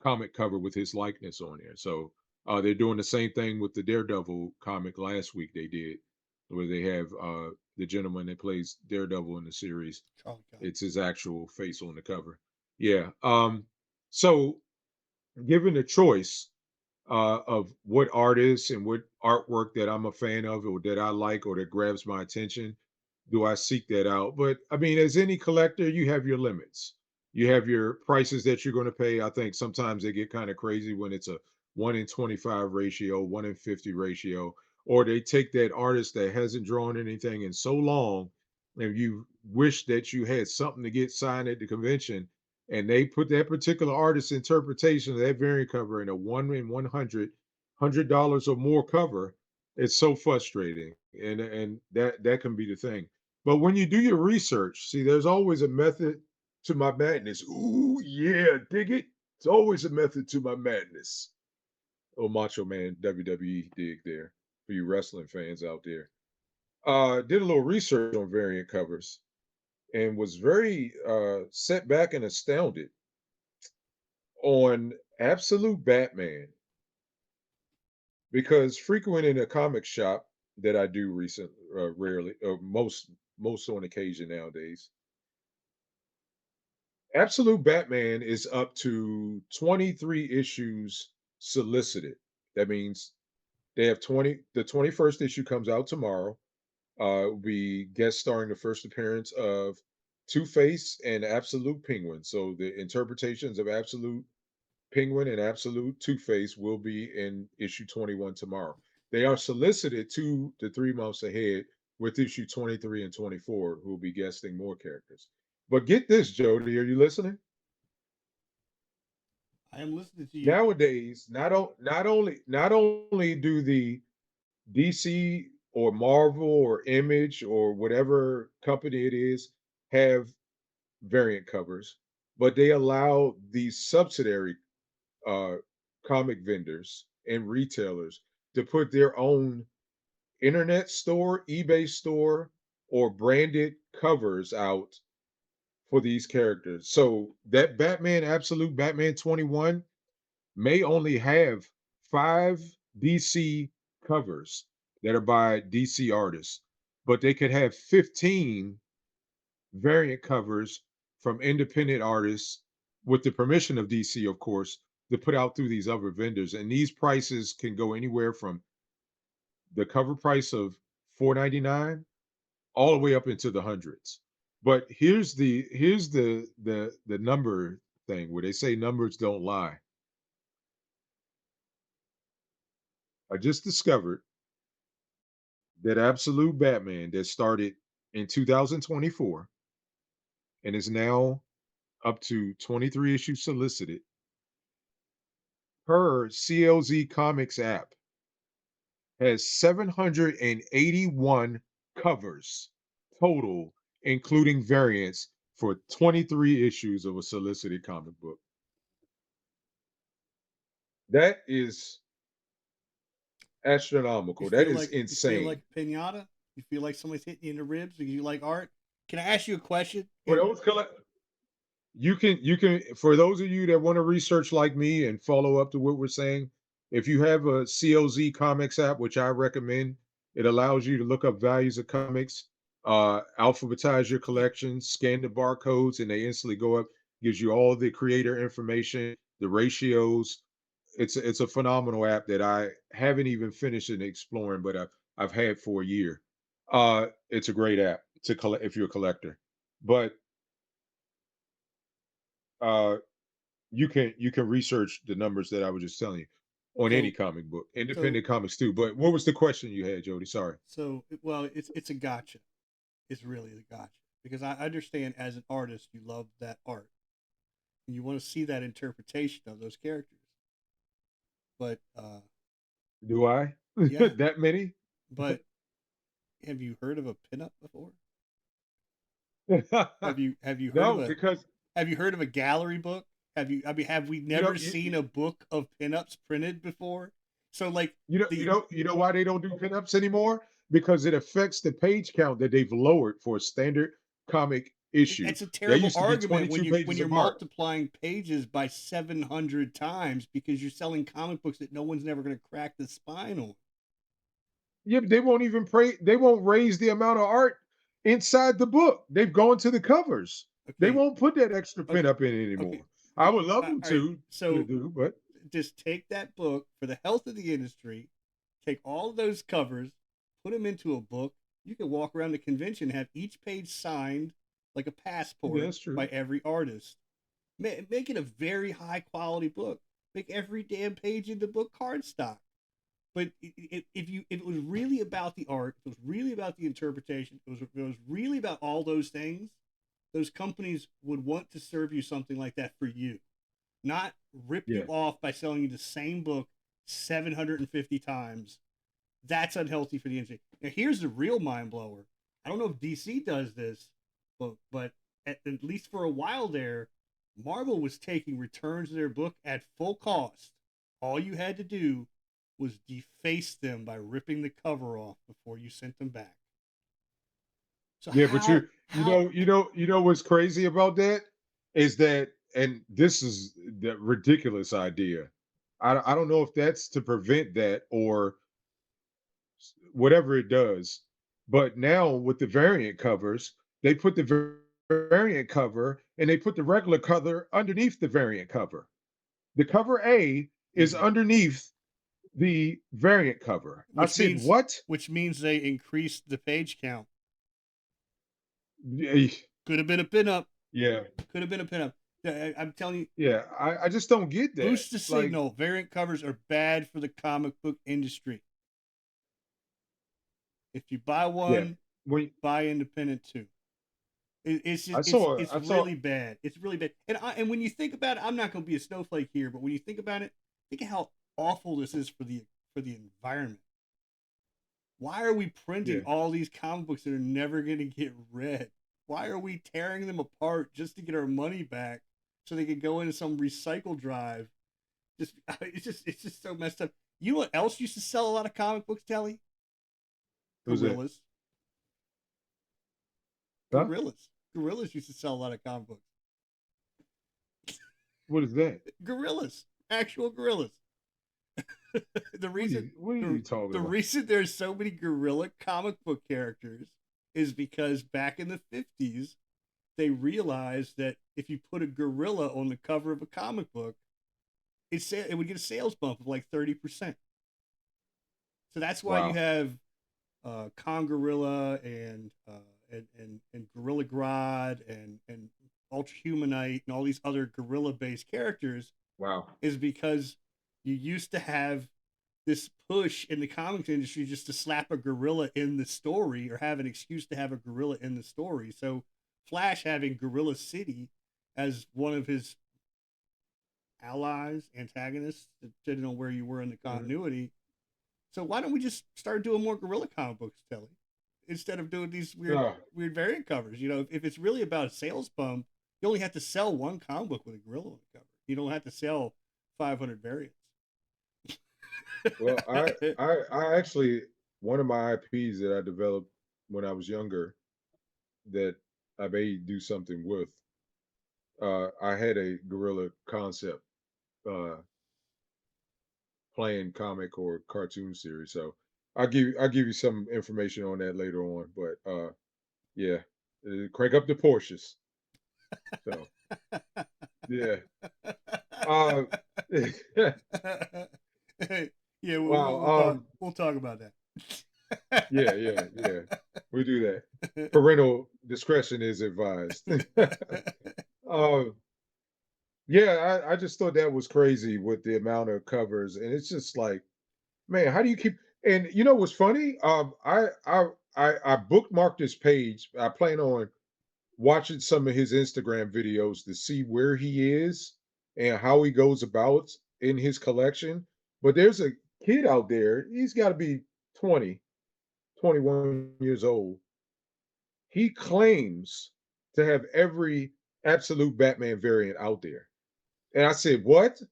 comic cover with his likeness on there. So they're doing the same thing with the Daredevil comic last week. They did where they have the gentleman that plays Daredevil in the series. Charlie Cox. It's his actual face on the cover. Yeah. So given the choice of what artists and what artwork that I'm a fan of or that I like or that grabs my attention, do I seek that out? But I mean, as any collector, you have your limits. You have your prices that you're going to pay. I think sometimes they get kind of crazy when it's a 1 in 25 ratio, 1 in 50 ratio, or they take that artist that hasn't drawn anything in so long and you wish that you had something to get signed at the convention and they put that particular artist's interpretation of that variant cover in a 1 in 100 $100 or more cover. It's so frustrating, and that can be the thing. But when you do your research, see, there's always a method to my madness. Ooh, yeah, dig it. It's always a method to my madness. Oh, Macho Man WWE dig there for you wrestling fans out there. Did a little research on variant covers and was very set back and astounded on Absolute Batman because frequenting a comic shop that I do rarely, or most on occasion nowadays, Absolute Batman is up to 23 issues solicited. That means they have 20. The 21st issue comes out tomorrow. Will be guest starring the first appearance of Two Face and Absolute Penguin. So the interpretations of Absolute Penguin and Absolute Two Face will be in issue 21 tomorrow. They are solicited 2 to 3 months ahead with issue 23 and 24, who will be guesting more characters. But get this, Jody, are you listening? I am listening to you. Nowadays, not only do the DC or Marvel or Image or whatever company it is have variant covers, but they allow these subsidiary uh, comic vendors and retailers to put their own internet store, eBay store, or branded covers out for these characters. So that Batman Absolute Batman 21 may only have 5 DC covers that are by DC artists, but they could have 15 variant covers from independent artists with the permission of DC, of course, to put out through these other vendors. And these prices can go anywhere from the cover price of $4.99 all the way up into the hundreds. But here's the number thing where they say numbers don't lie. I just discovered that Absolute Batman that started in 2024 and is now up to 23 issues solicited per CLZ Comics app has 781 covers total, including variants for 23 issues of a solicited comic book. That is You astronomical. That feel is like you feel insane. like pinata? You feel like somebody's hitting you in the ribs because you like art? Can I ask you a question? For those you can for those of you that want to research like me and follow up to what we're saying, if you have a CLZ Comics app, which I recommend, it allows you to look up values of comics, alphabetize your collection, scan the barcodes, and they instantly go up, gives you all the creator information, the ratios. It's a phenomenal app that I haven't even finished in exploring, but I've had for a year. It's a great app to collect if you're a collector. But uh you can research the numbers that I was just telling you on any So comic book, so independent comics too. But what was the question you had, Jody? Sorry. well, it's a gotcha. It's really a gotcha because I understand as an artist you love that art and you want to see that interpretation of those characters. But Do I? yeah, That many? but have you heard of a pinup before? Have you heard of No, a because have you heard of a gallery book? Have we you know never you, seen a book of pinups printed before? So like you know you the know you know why they don't do pinups anymore? Because it affects the page count that they've lowered for a standard comic issue. it's a That terrible used to be argument 22 when pages you're of art. multiplying pages by 700 times because you're selling comic books that no one's never going to crack the spine on. Yeah, but they won't even pray. They won't raise the amount of art inside the book. They've gone to the covers. They Okay, won't put that extra pin okay, up in it okay. anymore. I would love All them right, to so do, but just take that book for the health of the industry, take all those covers, put them into a book. You can walk around the convention and have each page signed like a yeah, passport that's true. by every artist. Make it a very high quality book. Make every damn page in the book cardstock. But if it was really about the art, if it was really about the interpretation, if it was really about all those things, those companies would want to serve you something like that for you, not rip you Yeah, off by selling you the same book 750 times. That's unhealthy for the industry. Now, here's the real mind blower. I don't know if DC does this, but at least for a while there, Marvel was taking returns of their book at full cost. All you had to do was deface them by ripping the cover off before you sent them back. So yeah, but how you know what's crazy about that is that, and this is the ridiculous idea. I don't know if that's to prevent that or whatever it does, but now with the variant covers, they put the variant cover and they put the regular cover underneath the variant cover. The cover A is Mhm. underneath the variant cover. I which said, means what? they increased the page count. Yeah, Could have been a pinup. yeah, Could have been a pinup. I'm telling you, yeah. I just don't get that. boost the Like, signal. Variant covers are bad for the comic book industry. If you buy yeah. one, When buy independent too. It's just it's I saw really bad. It's really bad. And when you think about it, I'm not going to be a snowflake here, but when you think about it, think of how awful this is for the environment. Why are we printing yeah. all these comic books that are never going to get read? Why are we tearing them apart just to get our money back so they can go into some recycle drive? Just it's just so messed up. You know what else used to sell a lot of comic books, Telly? Who's that? Gorillas. Huh? Gorillas used to sell a lot of comic books. What is that? Gorillas. Actual gorillas. the reason What are the, you talking the about? reason there's so many gorilla comic book characters is because back in the 50s they realized that if you put a gorilla on the cover of a comic book, it would get a sales bump of like 30%. So that's why you Wow. have Kongorilla and Gorilla Grodd and Ultra Humanite and all these other gorilla based characters, Wow. is because you used to have this push in the comics industry just to slap a gorilla in the story or have an excuse to have a gorilla in the story. So Flash having Gorilla City as one of his allies, antagonists, depending on where you were in the Mhm. continuity. So why don't we just start doing more gorilla comic books, Telly, instead of doing these Ah, weird variant covers? You know, if it's really about a sales bump, you only have to sell one comic book with a gorilla on the cover. You don't have to sell 500 variants. well, I actually, one of my IPs that I developed when I was younger that I may do something with. I had a gorilla concept uh, playing comic or cartoon series, so I'll give you some information on that later on. But yeah, crank up the Porsches. So yeah, uh, Yeah, wow. we'll talk about Yeah, yeah, yeah. We do that. Parental discretion is advised. that. uh, yeah, I just thought that was crazy with the amount of covers, and it's just like, man, how do you keep? And you know what's funny? I bookmarked this page. I plan on watching some of his Instagram videos to see where he is and how he goes about in his collection. But there's a kid out there. He's got to be 20, 21 years old. He claims to have every absolute Batman variant out there. And I said, "What?"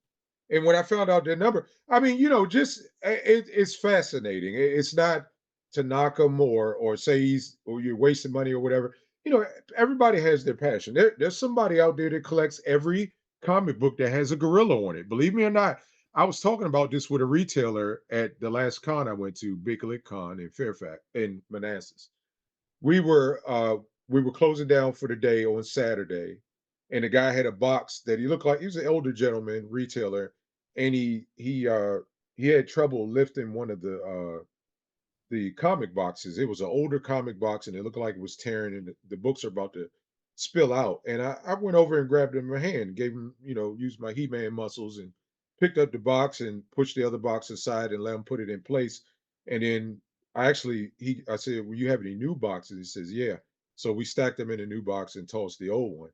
And when I found out their number, I mean, you know, just it's fascinating. It's not to knock him or say he's or you're wasting money or whatever. You know, everybody has their passion. There's somebody out there that collects every comic book that has a gorilla on it. Believe me or not, I was talking about this with a retailer at the last con I went to, Big Lick Con in Fairfax in Manassas. We were uh we were closing down for the day on Saturday, and the guy had a box that he looked like he was an elder gentleman retailer, and he had trouble lifting one of the comic boxes. It was an older comic box, and it looked like it was tearing, and the books are about to spill out. And I went over and grabbed him in my hand, gave him, used my He-Man muscles and picked up the box and pushed the other box aside and let him put it in place. And then I said, "Well, you have any new boxes?" He says, "Yeah." So we stacked them in a new box and tossed the old one.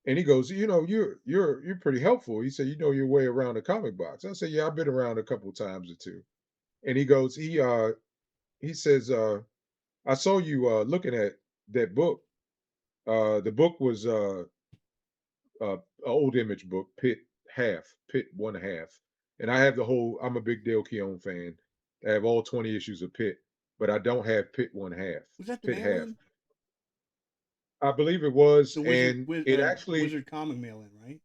And he goes, "You're pretty helpful." He said, "You know your way around a comic box." I said, "Yeah, I've been around a couple times or two." And he goes, he says, "I saw you looking at that book. The book was a old image book, Pit 1/2. And I have the whole. I'm a big Dale Keown fan. I have all 20 issues of Pit, but I don't have Pit 1/2, Was that the Pit half. mail-in? I believe it was, The and it actually, Wizard comic mail-in, right?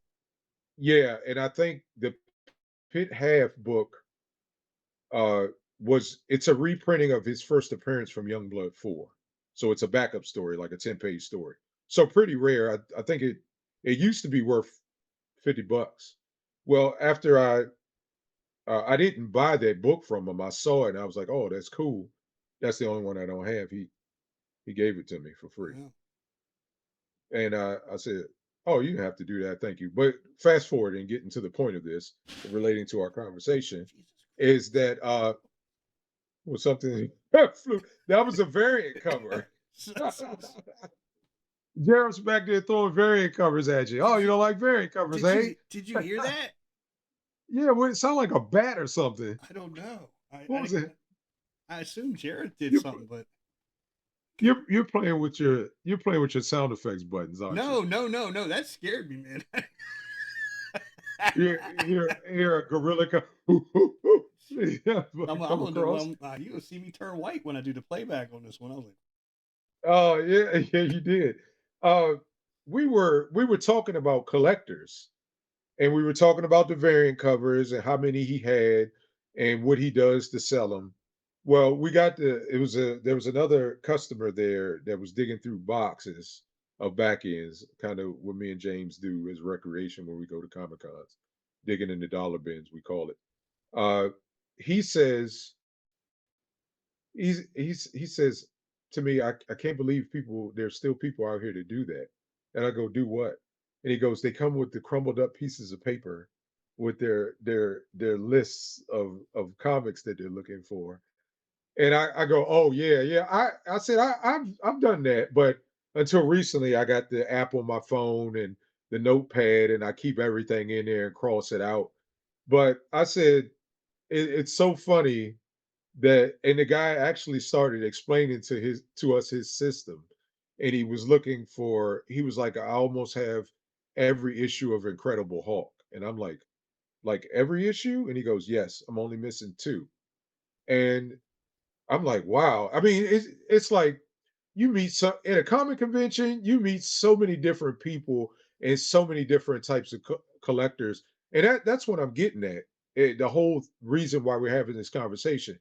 yeah, and I think the Pit half book uh it's a reprinting of his first appearance from Youngblood 4. So it's a backup story, like a 10-page story. So pretty rare. I think it used to be worth $50. Well, after I didn't buy that book from him. I saw it and I was like, "Oh, that's cool. That's the only one I don't have." He gave it to me for free. Yeah. And I said, "Oh, you didn't have to do that. Thank you." But fast forward and getting to the point of this, relating to our conversation, Jesus is that was something that was a variant cover. Christ. Jared's back there throwing variant covers at you. Oh, you don't like variant covers, hey? Did you hear that? Yeah, well, it sounded like a bat or something. I don't know. What was it? I assume Jared did You're something, but you're playing with your sound effects buttons, aren't you? no. That scared me, man. You're a gorilla yeah, I'm come gonna across. you gonna see me turn white when I do the playback on this one. I was like, Oh yeah, yeah, you did. Uh, we were talking about collectors, and we were talking about the variant covers and how many he had and what he does to sell them. Well, we got there was another customer there that was digging through boxes of back ends, kind of what me and James do as recreation when we go to Comic Cons, digging in the dollar bins, we call it. Uh, he says he says to me, I can't believe there's still people out here to do that. And I go, "Do what?" And he goes, "They come with the crumbled up pieces of paper with their lists of comics that they're looking for." And I go, "Oh yeah, yeah." I said I've done that, but until recently I got the app on my phone and the notepad, and I keep everything in there and cross it out. But I said it's so funny that, and the guy actually started explaining to us his system, and he was like, "I almost have every issue of Incredible Hulk." And I'm like every issue? And he goes, "Yes, I'm only missing two." And I'm like, "Wow." I mean, it's like you meet some at a comic convention, you meet so many different people and so many different types of collectors. And that's what I'm getting at. The whole reason why we're having this conversation.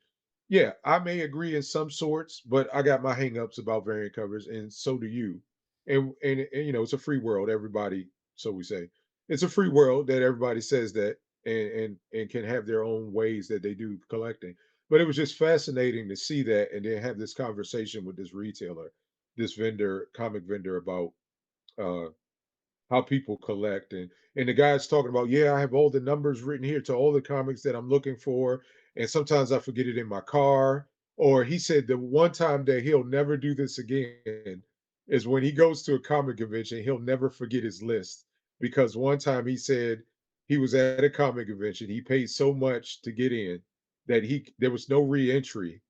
Yeah, I may agree in some sorts, but I got my hangups about variant covers, and so do you. And it's a free world. Everybody, so we say, it's a free world that everybody says that, and can have their own ways that they do collecting. But it was just fascinating to see that and then have this conversation with this retailer, this vendor, comic vendor, about uh how people collect. And the guy's talking about, "Yeah, I have all the numbers written here to all the comics that I'm looking for, and sometimes I forget it in my car." Or he said the one time that he'll never do this again is when he goes to a comic convention, he'll never forget his list, because one time he said he was at a comic convention, he paid so much to get in that he there was no re-entry,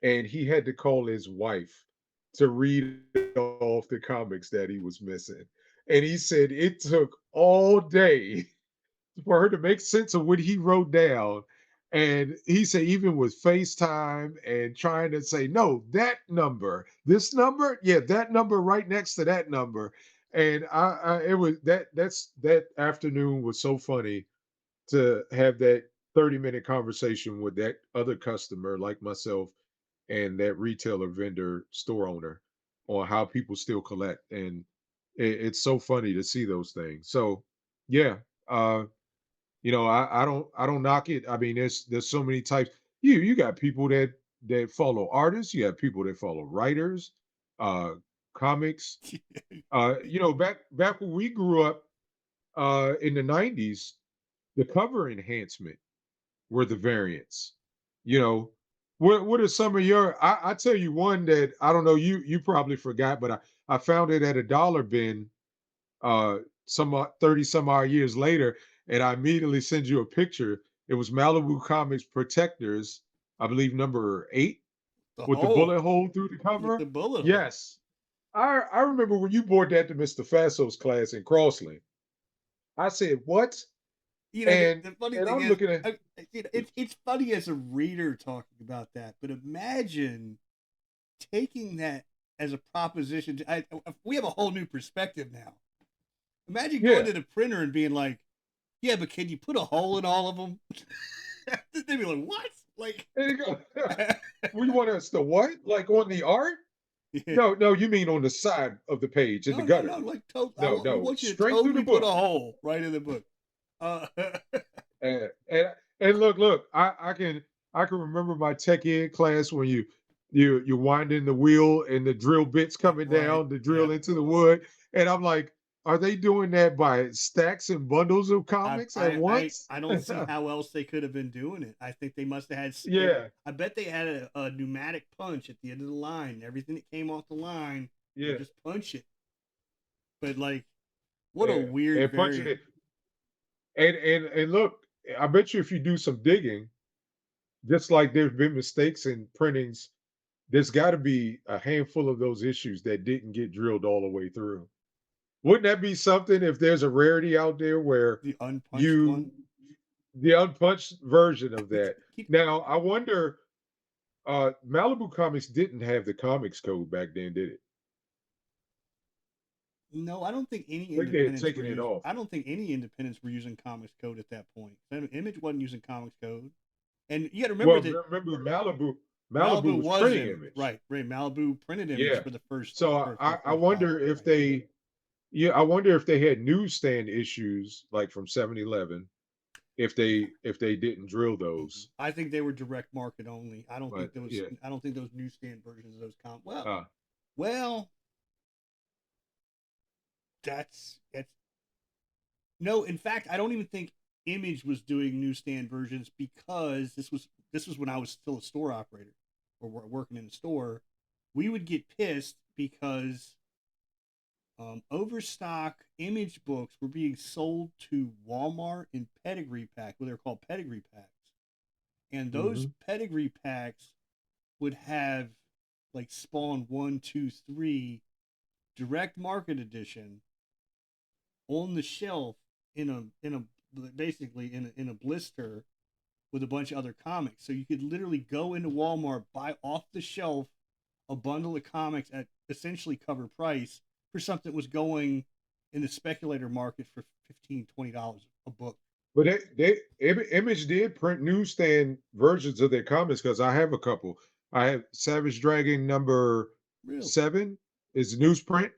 and he had to call his wife to read off the comics that he was missing. And he said it took all day for her to make sense of what he wrote down. And he said, even with FaceTime and trying to say, "No, that number, this number, yeah, that number right next to that number." And it was that afternoon was so funny to have that 30-minute conversation with that other customer like myself and that retailer vendor store owner on how people still collect. And It's so funny to see those things. So yeah, uh, I don't knock it. I mean, there's so many types. You got people that follow artists. You have people that follow writers, uh, comics. Back when we grew up in the '90s, the cover enhancement were the variants. You know, what are some of your? I tell you one that I don't know. You probably forgot, but I found it at a dollar bin uh 30 some odd years later, and I immediately send you a picture. It was Malibu Comics Protectors, I believe number 8, The with the hole bullet hole through the with cover. the bullet hole. Yes. I remember when you brought that to Mr. Fasso's class in Crossland. I said, "What?" You know, And the funny and thing I'm is, looking at it's funny as a reader talking about that, but imagine taking that as a proposition. We have a whole new perspective now. Imagine going yeah. to the printer and being like, "Yeah, but can you put a hole in all of them?" They'd be like, "What?" Like, There you go. We want us to what? Like on the art? yeah. No, no, you mean on the side of the page in the No, no, no. gutter. Like, No, we no, want you to straight through the totally put a book. hole right in the book. Uh, And look, I can remember my tech ed class when you're winding the wheel and the drill bits coming right. down to Yeah. drill into the wood, and I'm like, are they doing that by stacks and bundles of I, comics at I, I, once? I don't see how else they could have been doing it. I think they must have had. Yeah, I bet they had a pneumatic punch at the end of the line. Everything that came off the line, they yeah, just punch it. But like, what a and, weird and punching variant. it. And look, I bet you if you do some digging, just like there's been mistakes in printings, there's got to be a handful of those issues that didn't get drilled all the way through. Wouldn't that be something if there's a rarity out there where The unpunched you one. the unpunched version of that? Keep- Now, I wonder, Malibu Comics didn't have the comics code back then, did it? No, I don't think any I think they had independents were taken it using. off. I don't think any independents were using Comics Code at that point. Image wasn't using Comics Code, and you got to remember Well, that remember Malibu Malibu was was printing Image, image. right? Right. Malibu printed Image Yeah. for the first So I box, wonder if right? I wonder if they had newsstand issues like from 7-Eleven, if they didn't drill Mm-mm. those. I think they were direct market only. I don't But think those. yeah. I don't think those newsstand versions of those Well, Uh, well, that's no. In fact, I don't even think Image was doing newsstand versions because this was when I was still a store operator or working in a store. We would get pissed because overstock Image books were being sold to Walmart in pedigree pack, what they're called pedigree packs, and those mhm. pedigree packs would have like Spawn 1, 2, 3 direct market edition on the shelf in a basically in a blister with a bunch of other comics. So you could literally go into Walmart, buy off the shelf a bundle of comics at essentially cover price for something that was going in the speculator market for $15-$20 a book. But Image did print newsstand versions of their comics because I have a couple. I have Savage Dragon number Really? 7 is newsprint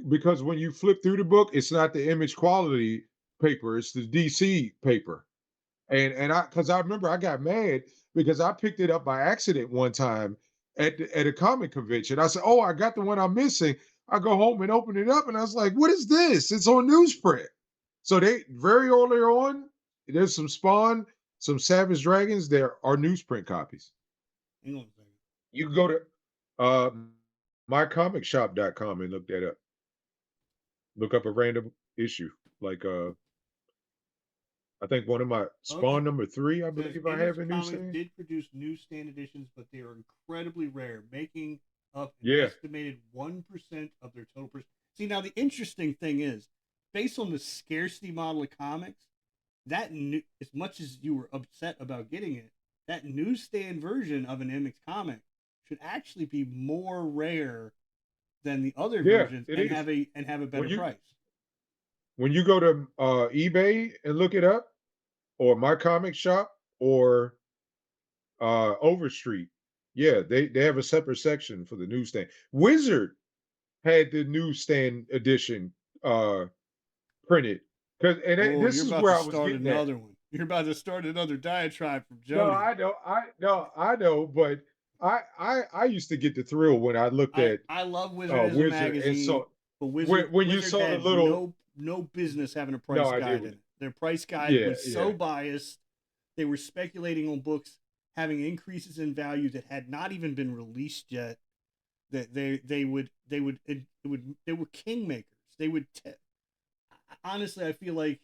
because when you flip through the book, it's not the Image quality paper; it's the DC paper. And I remember I got mad because I picked it up by accident one time at a comic convention. I said, "Oh, I got the one I'm missing." I go home and open it up, and I was like, "What is this? It's on newsprint." So they very early on, there's some Spawn, some Savage Dragons. There are newsprint copies. Hang on a second. You can go to uh, mycomicshop.com and look that up. Look up a random issue like I think one of my Okay. Spawn number 3, I Says believe I Image have in Comics newsstand. did produce newsstand editions, but they are incredibly rare, making up an Yeah, estimated 1% of their total. See, now the interesting thing is, based on the scarcity model of comics, as much as you were upset about getting it, that newsstand version of an MX comic should actually be more rare than the other yeah, versions it and is. have a When better you price. when you go to eBay and look it up, or my comic shop, or Overstreet, yeah, they have a separate section for the newsstand. Wizard had the newsstand edition printed. Oh, This you're is about where to I was start getting at. another one. You're about to start another diatribe from No, Jody. I know, I know, but I used to get the thrill when I looked at I love Wizard as a Wizard and magazine, saw but when you Wizard saw the had little no business having a no price idea guide what in it. Their price guide yeah, was yeah, so biased. They were speculating on books having increases in value that had not even been released yet. That they were kingmakers. They would honestly, I feel like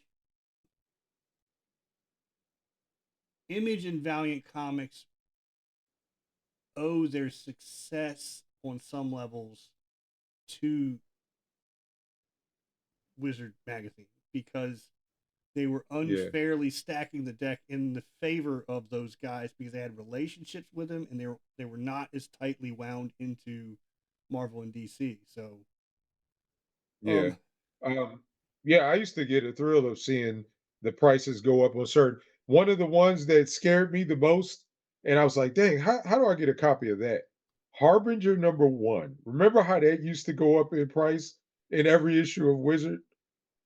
Image and Valiant Comics owe their success on some levels to Wizard magazine because they were yeah, unfairly stacking the deck in the favor of those guys because they had relationships with them and they were not as tightly wound into Marvel and DC. So yeah. um Um, yeah, I used to get a thrill of seeing the prices go up on certain one of the ones that scared me the most, and I was like, dang, how do I get a copy of that? Harbinger #1. Remember how that used to go up in price in every issue of Wizard?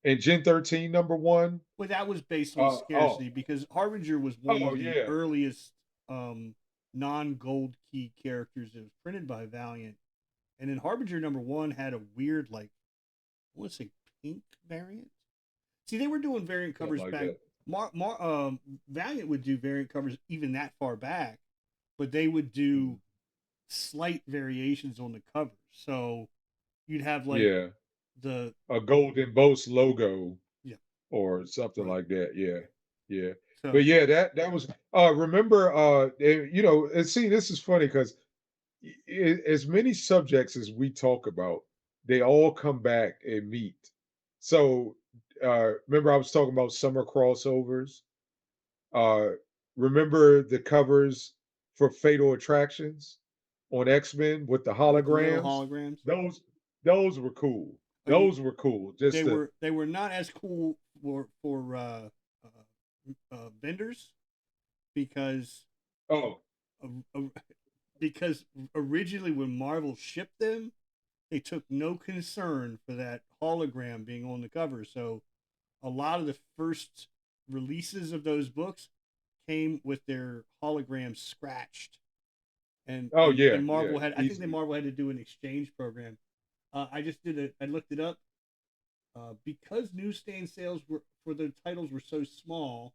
And Gen 13 #1? but that was based on Oh, scarcity because Harbinger was one oh of the yeah. earliest non-gold key characters that was printed by Valiant. And then Harbinger #1 had a weird like I want to say pink variant. See, they were doing variant Something covers like back. that. Valiant would do variant covers even that far back, but they would Mhm. do slight variations on the cover. So you'd have like Yeah, the a Golden Boast logo yeah or something right like that. Yeah, yeah. But so yeah, that was remember you know, and see this is funny because as many subjects as we talk about, they all come back and meet. So remember I was talking about summer crossovers. Uh, remember the covers for Fatal Attractions on X-Men with the with the little holograms? holograms. Those those were cool. Oh, you, Those were cool. Just the they were not as cool for vendors because oh uh, because originally when Marvel shipped them, they took no concern for that hologram being on the cover. So a lot of the first releases of those books came with their holograms scratched. oh yeah, And yeah, Marvel had I think that easily. Marvel had to do an exchange program. I looked it up because newsstand sales were for the titles were so small.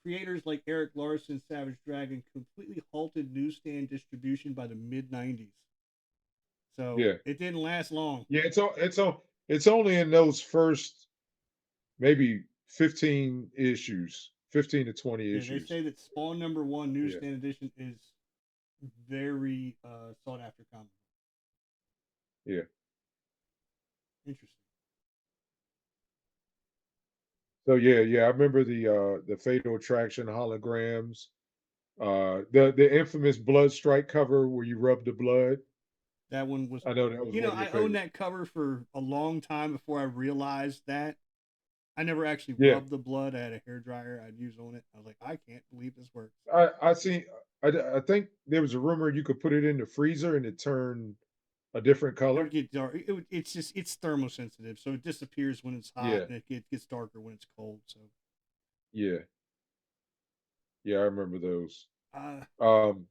Creators like Eric Larson, Savage Dragon completely halted newsstand distribution by the mid '90s. So Yeah. it didn't last long. Yeah, it's only in those first maybe 15 issues, 15 to 20 Yeah, they issues. say that Spawn #1 Yeah. newsstand edition is very sought after comic. Yeah. Interesting. So yeah, yeah, I remember the Fatal Attraction holograms, the infamous Blood Strike cover where you rub the blood. That one was, I know that was one of your I owned favorites. that cover for a long time before I realized that. I never actually Yeah. rubbed the blood. I had a hair dryer I'd use on it. I was like, I can't believe this works. I see I think there was a rumor you could put it in the freezer and it turned a different It would color. get dark. It's thermosensitive, so it disappears when it's hot, Yeah. and it gets darker when it's cold. So, Yeah. Yeah, I remember those. uh, Um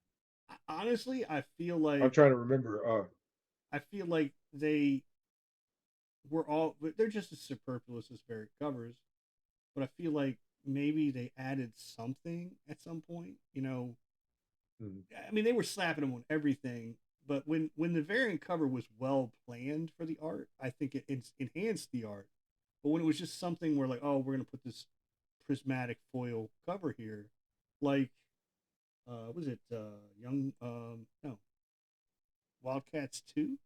honestly, I'm trying to remember I feel like they were all they're just as superfluous as variant covers, but I feel like maybe they added something at some point. mhm. I mean, they were slapping them on everything, but when the variant cover was well planned for the art, I think it enhanced the art. But when it was just something where like, oh, we're gonna put this prismatic foil cover here, like was it Young no Wildcats 2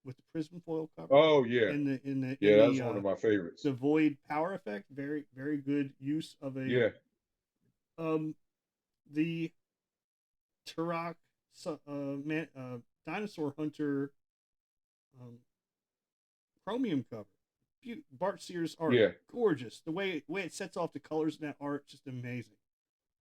with the prism foil cover Oh yeah. in Yeah, that's one the of my favorites. the void power effect, very good use of a Yeah. um the Turok dinosaur hunter um, chromium cover. Bart Sears art, Yeah. gorgeous. The way it sets off the colors in that art, just amazing.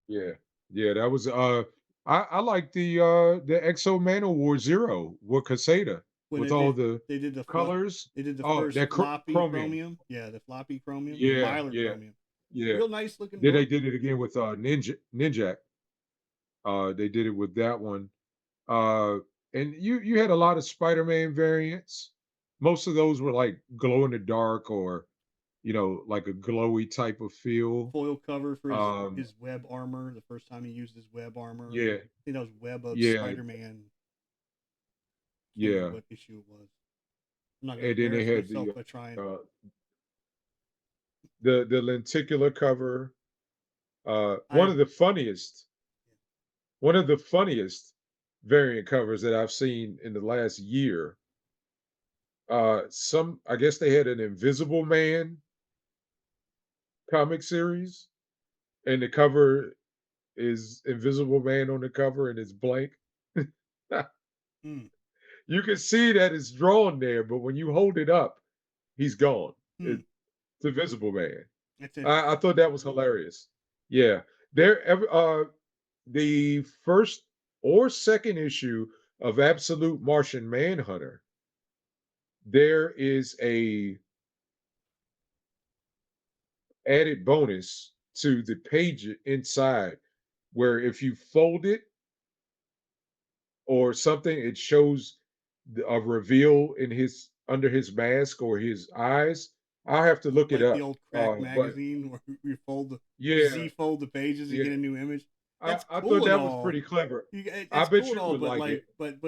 Yeah. Yeah, that was I like the Exo Man War Zero with Caseta. when with it all did, the they did the colors. they did the Oh, first that floppy chromium. chromium. Yeah, the floppy chromium, the Yeah, Mylar yeah, chromium. yeah. Real nice looking Then they book. did it again with Ninja. They did it with that one. Uh, and you had a lot of Spider-Man variants. Most of those were like glow in the dark or like a glowy type of feel. Foil cover for Um, his web armor. The first time he used his web armor. yeah, I think that was Web of yeah, Spider-Man. Can't remember yeah. what issue it was. I'm not gonna And then they embarrass had myself by trying. uh the lenticular cover. I One of the funniest variant covers that I've seen in the last year. Some I guess they had an Invisible Man comic series, and the cover is Invisible Man on the cover and it's blank. mm, You can see that it's drawn there, but when you hold it up, he's gone. mm, It's Invisible Man. that's I interesting. thought that was hilarious. Yeah. The first or second issue of Absolute Martian Manhunter, there is a added bonus to the page inside where if you fold it or something, it shows a reveal in his under his mask or his eyes. I'll have to look it Like the up. old crack But magazine where you yeah, Z fold the pages, you yeah, get a new image. That's I thought cool and that was all. pretty clever. I That's bet cool and you all, would but like it. like,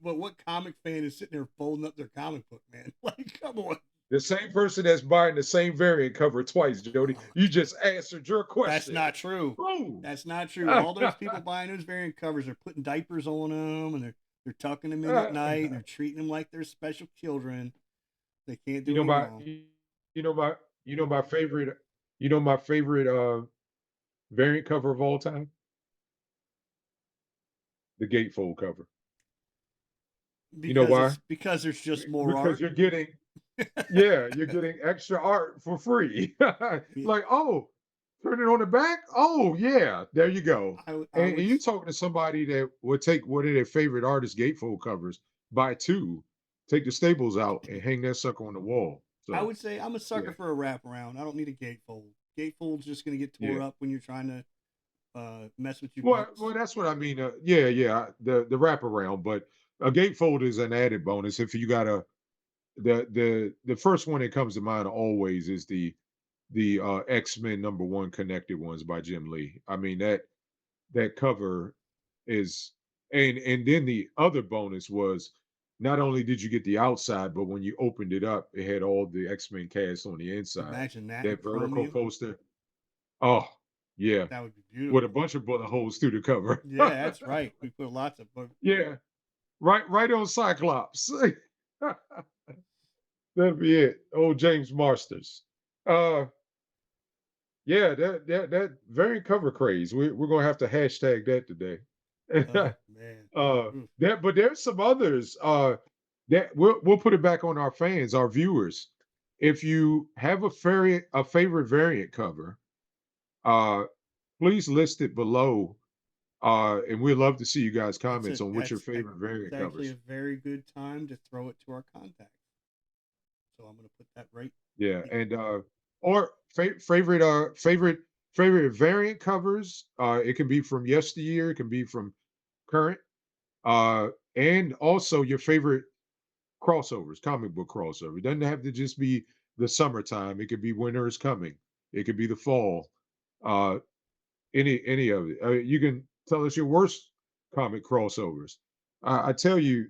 but what comic fan is sitting there folding up their comic book, man? Like, come on. The same person that's buying the same variant cover twice, Jody. Oh, You just answered your that's question. not true. Boom. That's not true. All those people buying those variant covers are putting diapers on them, and they're tucking them in at night, and they're treating them like they're special children. They can't you do know any my wrong. you know my my favorite variant cover of all time? The gatefold cover. You know why? Because there's just more Because art. you're getting yeah, you're getting extra art for free. Yeah, Like, oh, turn it on the back. Oh, yeah, there you go. I And would. you talking to somebody that would take one of their favorite artists' gatefold covers, buy two, take the staples out, and hang that sucker on the wall. I So, would say I'm a yeah, sucker for a wraparound. I don't need a gatefold. Gatefold's just gonna get yeah. tore up when you're trying to mess with your Well, books. that's what I mean. Yeah, yeah, the wraparound, but a gatefold is an added bonus if you got a the first one that comes to mind always is the X-Men #1 Connected Ones by Jim Lee. I mean that cover is and then the other bonus was not only did you get the outside, but when you opened it up, it had all the X-Men cast on the inside. Imagine that in That vertical chromium. poster. Oh, yeah, That would be with a beautiful. bunch of bullet holes through the cover. Yeah, that's right. We put lots of. Yeah, right on Cyclops. That'd be it. Old James Marsters. Uh Yeah, that very cover craze. We're gonna have to hashtag that today. Oh man. Oof. But there's some others that we'll put it back on our fans, our viewers. If you have a favorite variant cover, uh, please list it below. And we'd love to see you guys' comments on what's your favorite It's variant actually covers. a very good time to throw it to our contacts. So I'm gonna put that right. Yeah, and or favorite variant covers. It can be from yesteryear, it can be from current, and also your favorite crossovers, comic book crossover. It doesn't have to just be the summertime. It could be winter is coming. It could be the fall. Uh, any of it. You can tell us your worst comic crossovers. I tell you,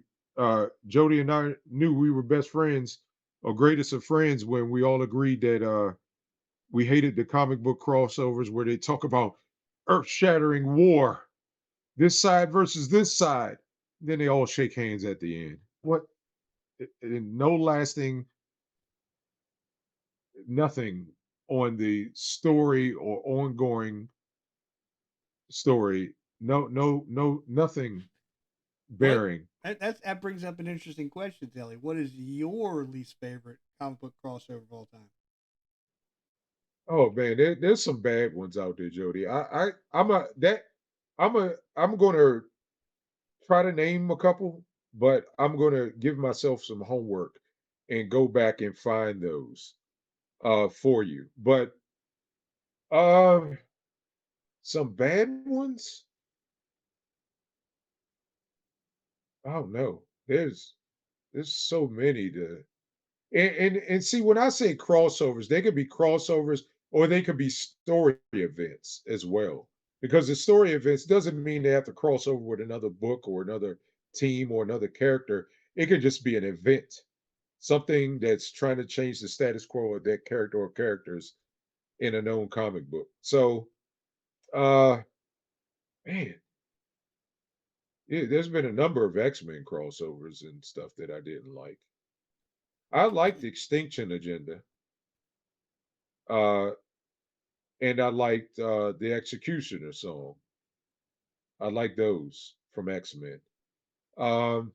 Jody and I knew we were best friends or greatest of friends when we all agreed that we hated the comic book crossovers where they talk about earth-shattering war, this side versus this side. Then they all shake hands at the end. What? And no lasting nothing on the story or ongoing story. Nothing What bearing. that brings up an interesting question, Telly. What is your least favorite comic book crossover of all time? Oh man, there's some bad ones out there, Jody. I'm gonna try to name a couple. but I'm gonna give myself some homework and go back and find those for you. But um some bad ones? I don't know. There's so many to and see when I say crossovers, they could be crossovers or they could be story events as well. Because the story events doesn't mean they have to cross over with another book or another team or another character. It could just be an event, something that's trying to change the status quo of that character or characters in a known comic book. So, uh, man, yeah, there's been a number of X-Men crossovers and stuff that I didn't like. I liked Extinction Agenda. Uh, and I liked the Executioner song. I like those from X Men. Um,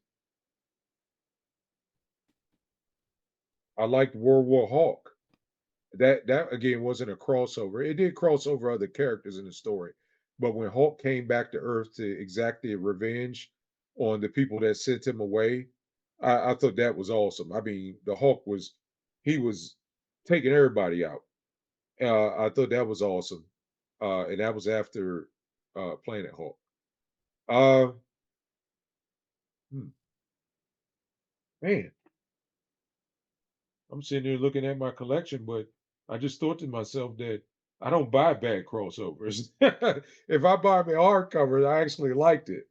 I liked World War Hawk. That again wasn't a crossover. It did cross over other characters in the story, but when Hawk came back to Earth to exact the revenge on the people that sent him away, I thought that was awesome. I mean, the Hawk was he was taking everybody out. I thought that was awesome, and that was after Planet Hawk. Uh, hmm, man, I'm sitting here looking at my collection, but I just thought to myself that I don't buy bad crossovers. If I buy me hardcover, I actually liked it.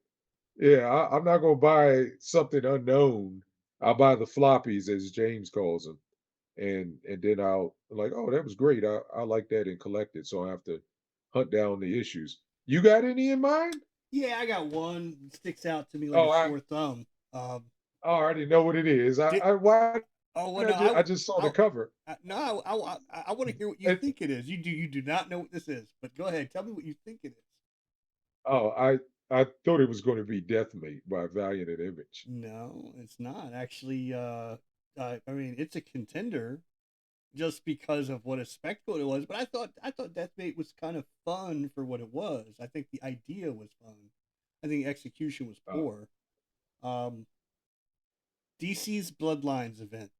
Yeah, I'm not gonna buy something unknown. I'll buy the floppies, as James calls them, and then I'll like, oh, that was great. I like that and collect it. So I have to hunt down the issues. You got any in mind? Yeah, I got one that sticks out to me like a Oh, sore thumb. I already know what it is. Did Why oh well, did no, I just saw the I, cover. no, I want to hear what you And think it is. You do not know what this is, but go ahead, tell me what you think it is. oh, I thought it was going to be Deathmate by Valiant and Image. No, it's not actually. I mean, it's a contender just because of what a spectacle it was. But I thought Deathmate was kind of fun for what it was. I think the idea was fun. I think the execution was Uh, poor. Um, DC's Bloodlines event.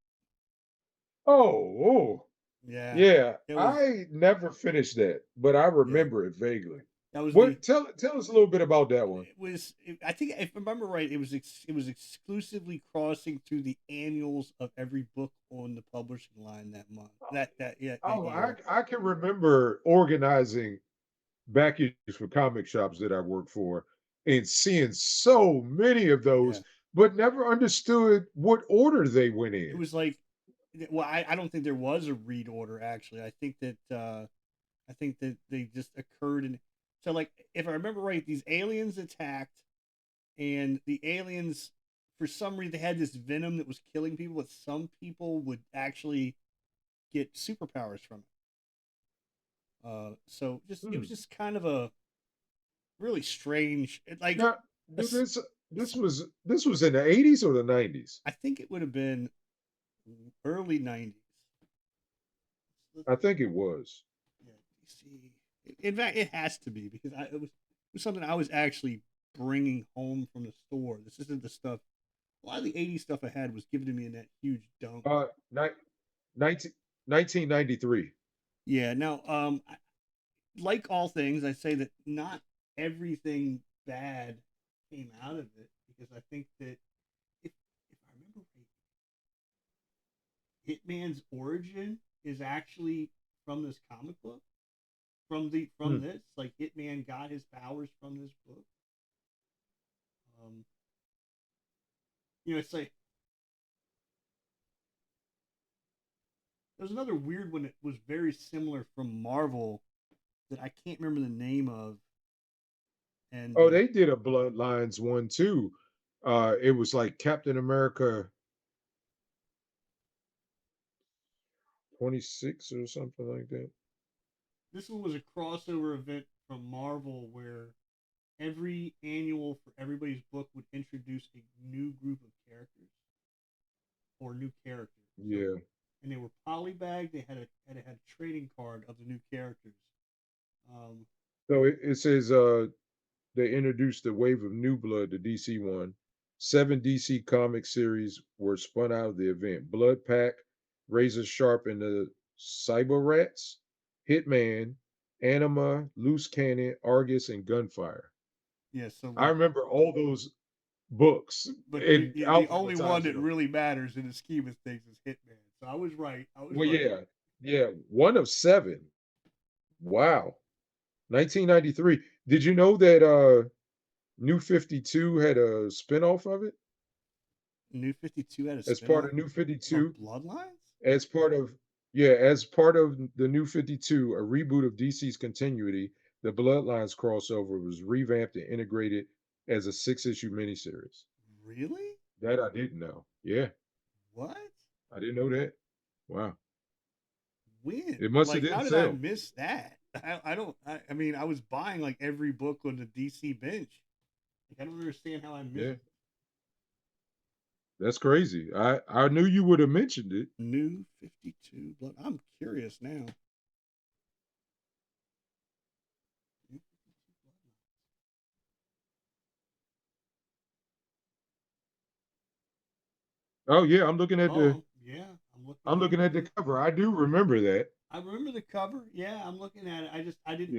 oh, Yeah, yeah. it was. I never finished that, but I Yeah, remember it vaguely. that was the. What? Tell us a little bit about that one. It was. I think if I remember right, it was exclusively crossing through the annuals of every book on the publishing line that month. That Oh, year. I can remember organizing back issues for comic shops that I worked for and seeing so many of Yeah, those, but never understood what order they went it in. was like. Well, I don't think there was a read order actually. I think that they just occurred in. So like, if I remember right, these aliens attacked, and the aliens, for some reason, they had this venom that was killing people, but some people would actually get superpowers from it. So just it was Hmm. just kind of a really strange. Now, A this was in the 80s or the 90s? I think it would have been early '90s. I think it was. Yeah, DC. In fact, it has to be because it was something I was actually bringing home from the store. This isn't the stuff. A lot of the '80s stuff I had was given to me in that huge dunk. Ni 1993. Yeah. Now, like all things, I say that not everything bad came out of it because I think that if I remember right, Hitman's origin is actually from this comic book. From Hmm. this, like Hitman got his powers from this book. Um, it's like there's another weird one that was very similar from Marvel that I can't remember the name of, and Oh, they did a Bloodlines one too. It was like Captain America 26 or something like that. this one was a crossover event from Marvel where every annual for everybody's book would introduce a new group of characters or new characters. So, Yeah. and they were polybagged. They had a trading card of the new characters. Um, So it says they introduced the wave of new blood, the DC one. 7 DC comic series were spun out of the event: Blood Pack, Razor Sharp and the Cyber Rats, Hitman, Anima, Loose Cannon, Argus, and Gunfire. Yeah, so I like, remember all those books but in the only one that alphabetizing them. really matters in the scheme of things is Hitman. So I was right. I was Well, right. yeah, one of 7. Wow, 1993. Did you know that New 52 had a spinoff of it New 52 had a as part spinoff of New of 52? Bloodlines. As part of as part of the New 52, a reboot of DC's continuity, the Bloodlines crossover was revamped and integrated as a 6-issue miniseries. Really? That I didn't know. Yeah, What? I didn't know that. Wow. When? It must have Like, how didn't did I sell. miss that? I don't. I mean, I was buying like every book on the DC bench. Like, I don't understand how I missed Yeah, that's crazy. I knew you would have mentioned it. New 52 Blood. I'm curious now. New 52 Oh yeah, I'm looking at Bloodlines. the Oh, yeah. I'm looking I'm at looking it at the too. cover. I do remember that. I remember the cover. Yeah, I'm looking at it. Yeah. I didn't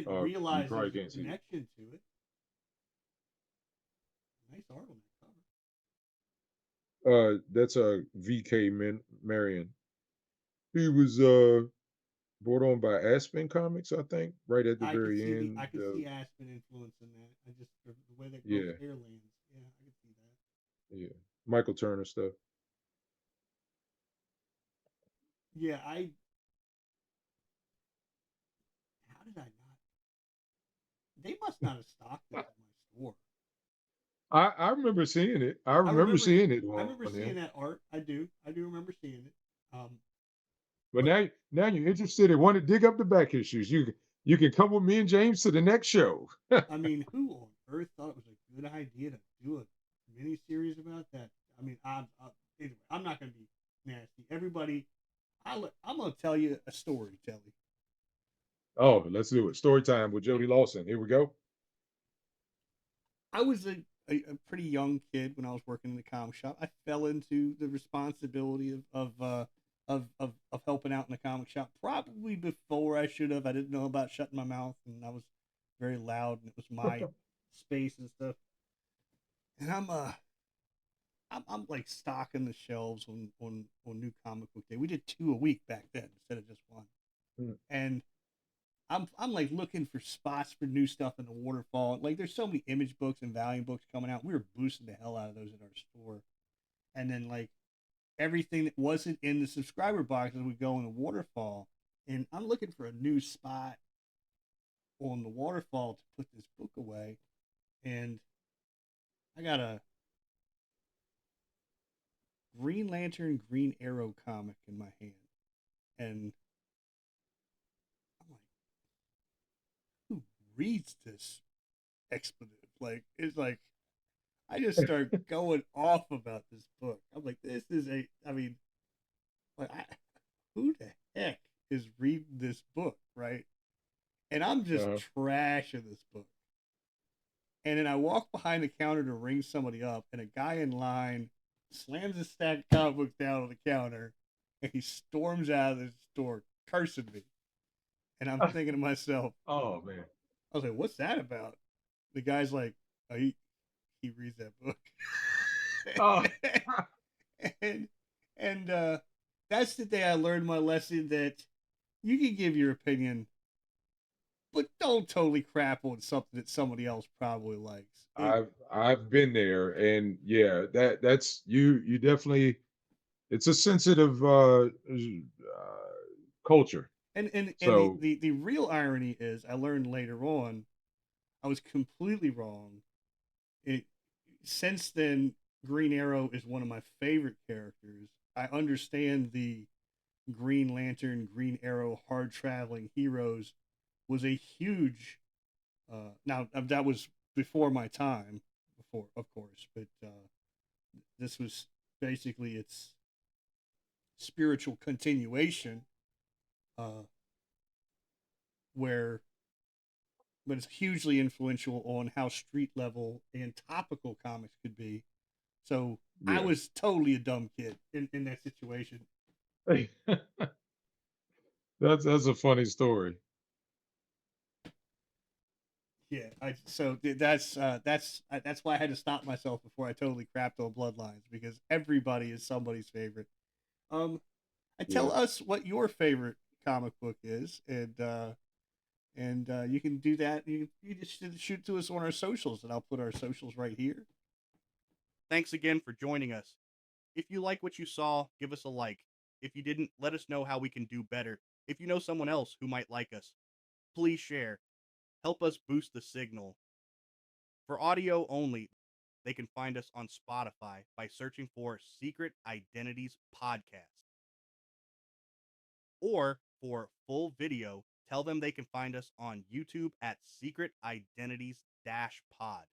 You realize there probably was a can't see it. connection to it. Nice art on that cover. That's a VK Marion. He was brought on by Aspen Comics, I think, right at the very end. I could see Aspen influence in that. I just the way that girl's Yeah, hair lands. Yeah, I could see that. yeah. Michael Turner stuff. Yeah, I how did I not? They must not have stocked this in my store. I remember seeing it. I remember seeing it I remember on seeing there. that art. I do remember seeing it. Um, But but now you're interested and want to dig up the back issues. You can come with me and James to the next show. I mean, who on earth thought it was a good idea to do a mini series about that? I mean, anyway, I'm not going to be nasty. Everybody, I'm going to tell you a story, Telly. Oh, let's do it. Story time with Jody Lawson. Here we go. I was a pretty young kid when I was working in the comic shop. I fell into the responsibility of helping out in the comic shop probably before I should have. I didn't know about shutting my mouth, and I was very loud, and it was my space and stuff. And I'm like stocking the shelves on new comic book day. We did 2 a week back then instead of just 1. Mm. And I'm like looking for spots for new stuff in the waterfall. Like there's so many image books and volume books coming out. We were boosting the hell out of those in our store. And then like everything that wasn't in the subscriber boxes would go in the waterfall. And I'm looking for a new spot on the waterfall to put this book away. And I got a Green Lantern Green Arrow comic in my hand. And I'm like, who reads this expletive? Like, it's like, I just start going off about this book. I'm like, I mean, like, who the heck is reading this book, right? And I'm just Uh-huh. trashing this book. And then I walk behind the counter to ring somebody up, and a guy in line slams a stack of comic books down on the counter, and he storms out of the store cursing me. And I'm thinking to myself, Oh man. I was like, what's that about? The guy's like, oh, he reads that book. Oh. and that's the day I learned my lesson that you can give your opinion, but don't totally crap on something that somebody else probably likes. I've been there, and yeah, that's you definitely. It's a sensitive culture. And So the real irony is I learned later on I was completely wrong. It since then Green Arrow is one of my favorite characters. I understand the Green Lantern, Green Arrow, hard traveling heroes was a huge. Now that was before my time, before of course, but this was basically its spiritual continuation, uh, where but it's hugely influential on how street level and topical comics could be. So I Yeah. was totally a dumb kid in that situation. That's a funny story. Yeah, that's why I had to stop myself before I totally crapped on Bloodlines, because everybody is somebody's favorite. Yeah. Tell us what your favorite comic book is, and you can do that. You just shoot to us on our socials, and I'll put our socials right here. Thanks again for joining us. If you like what you saw, give us a like. If you didn't, let us know how we can do better. If you know someone else who might like us, please share. Help us boost the signal. For audio only, they can find us on Spotify by searching for Secret Identities Podcast. Or for full video, tell them they can find us on YouTube at Secret Identities Pod.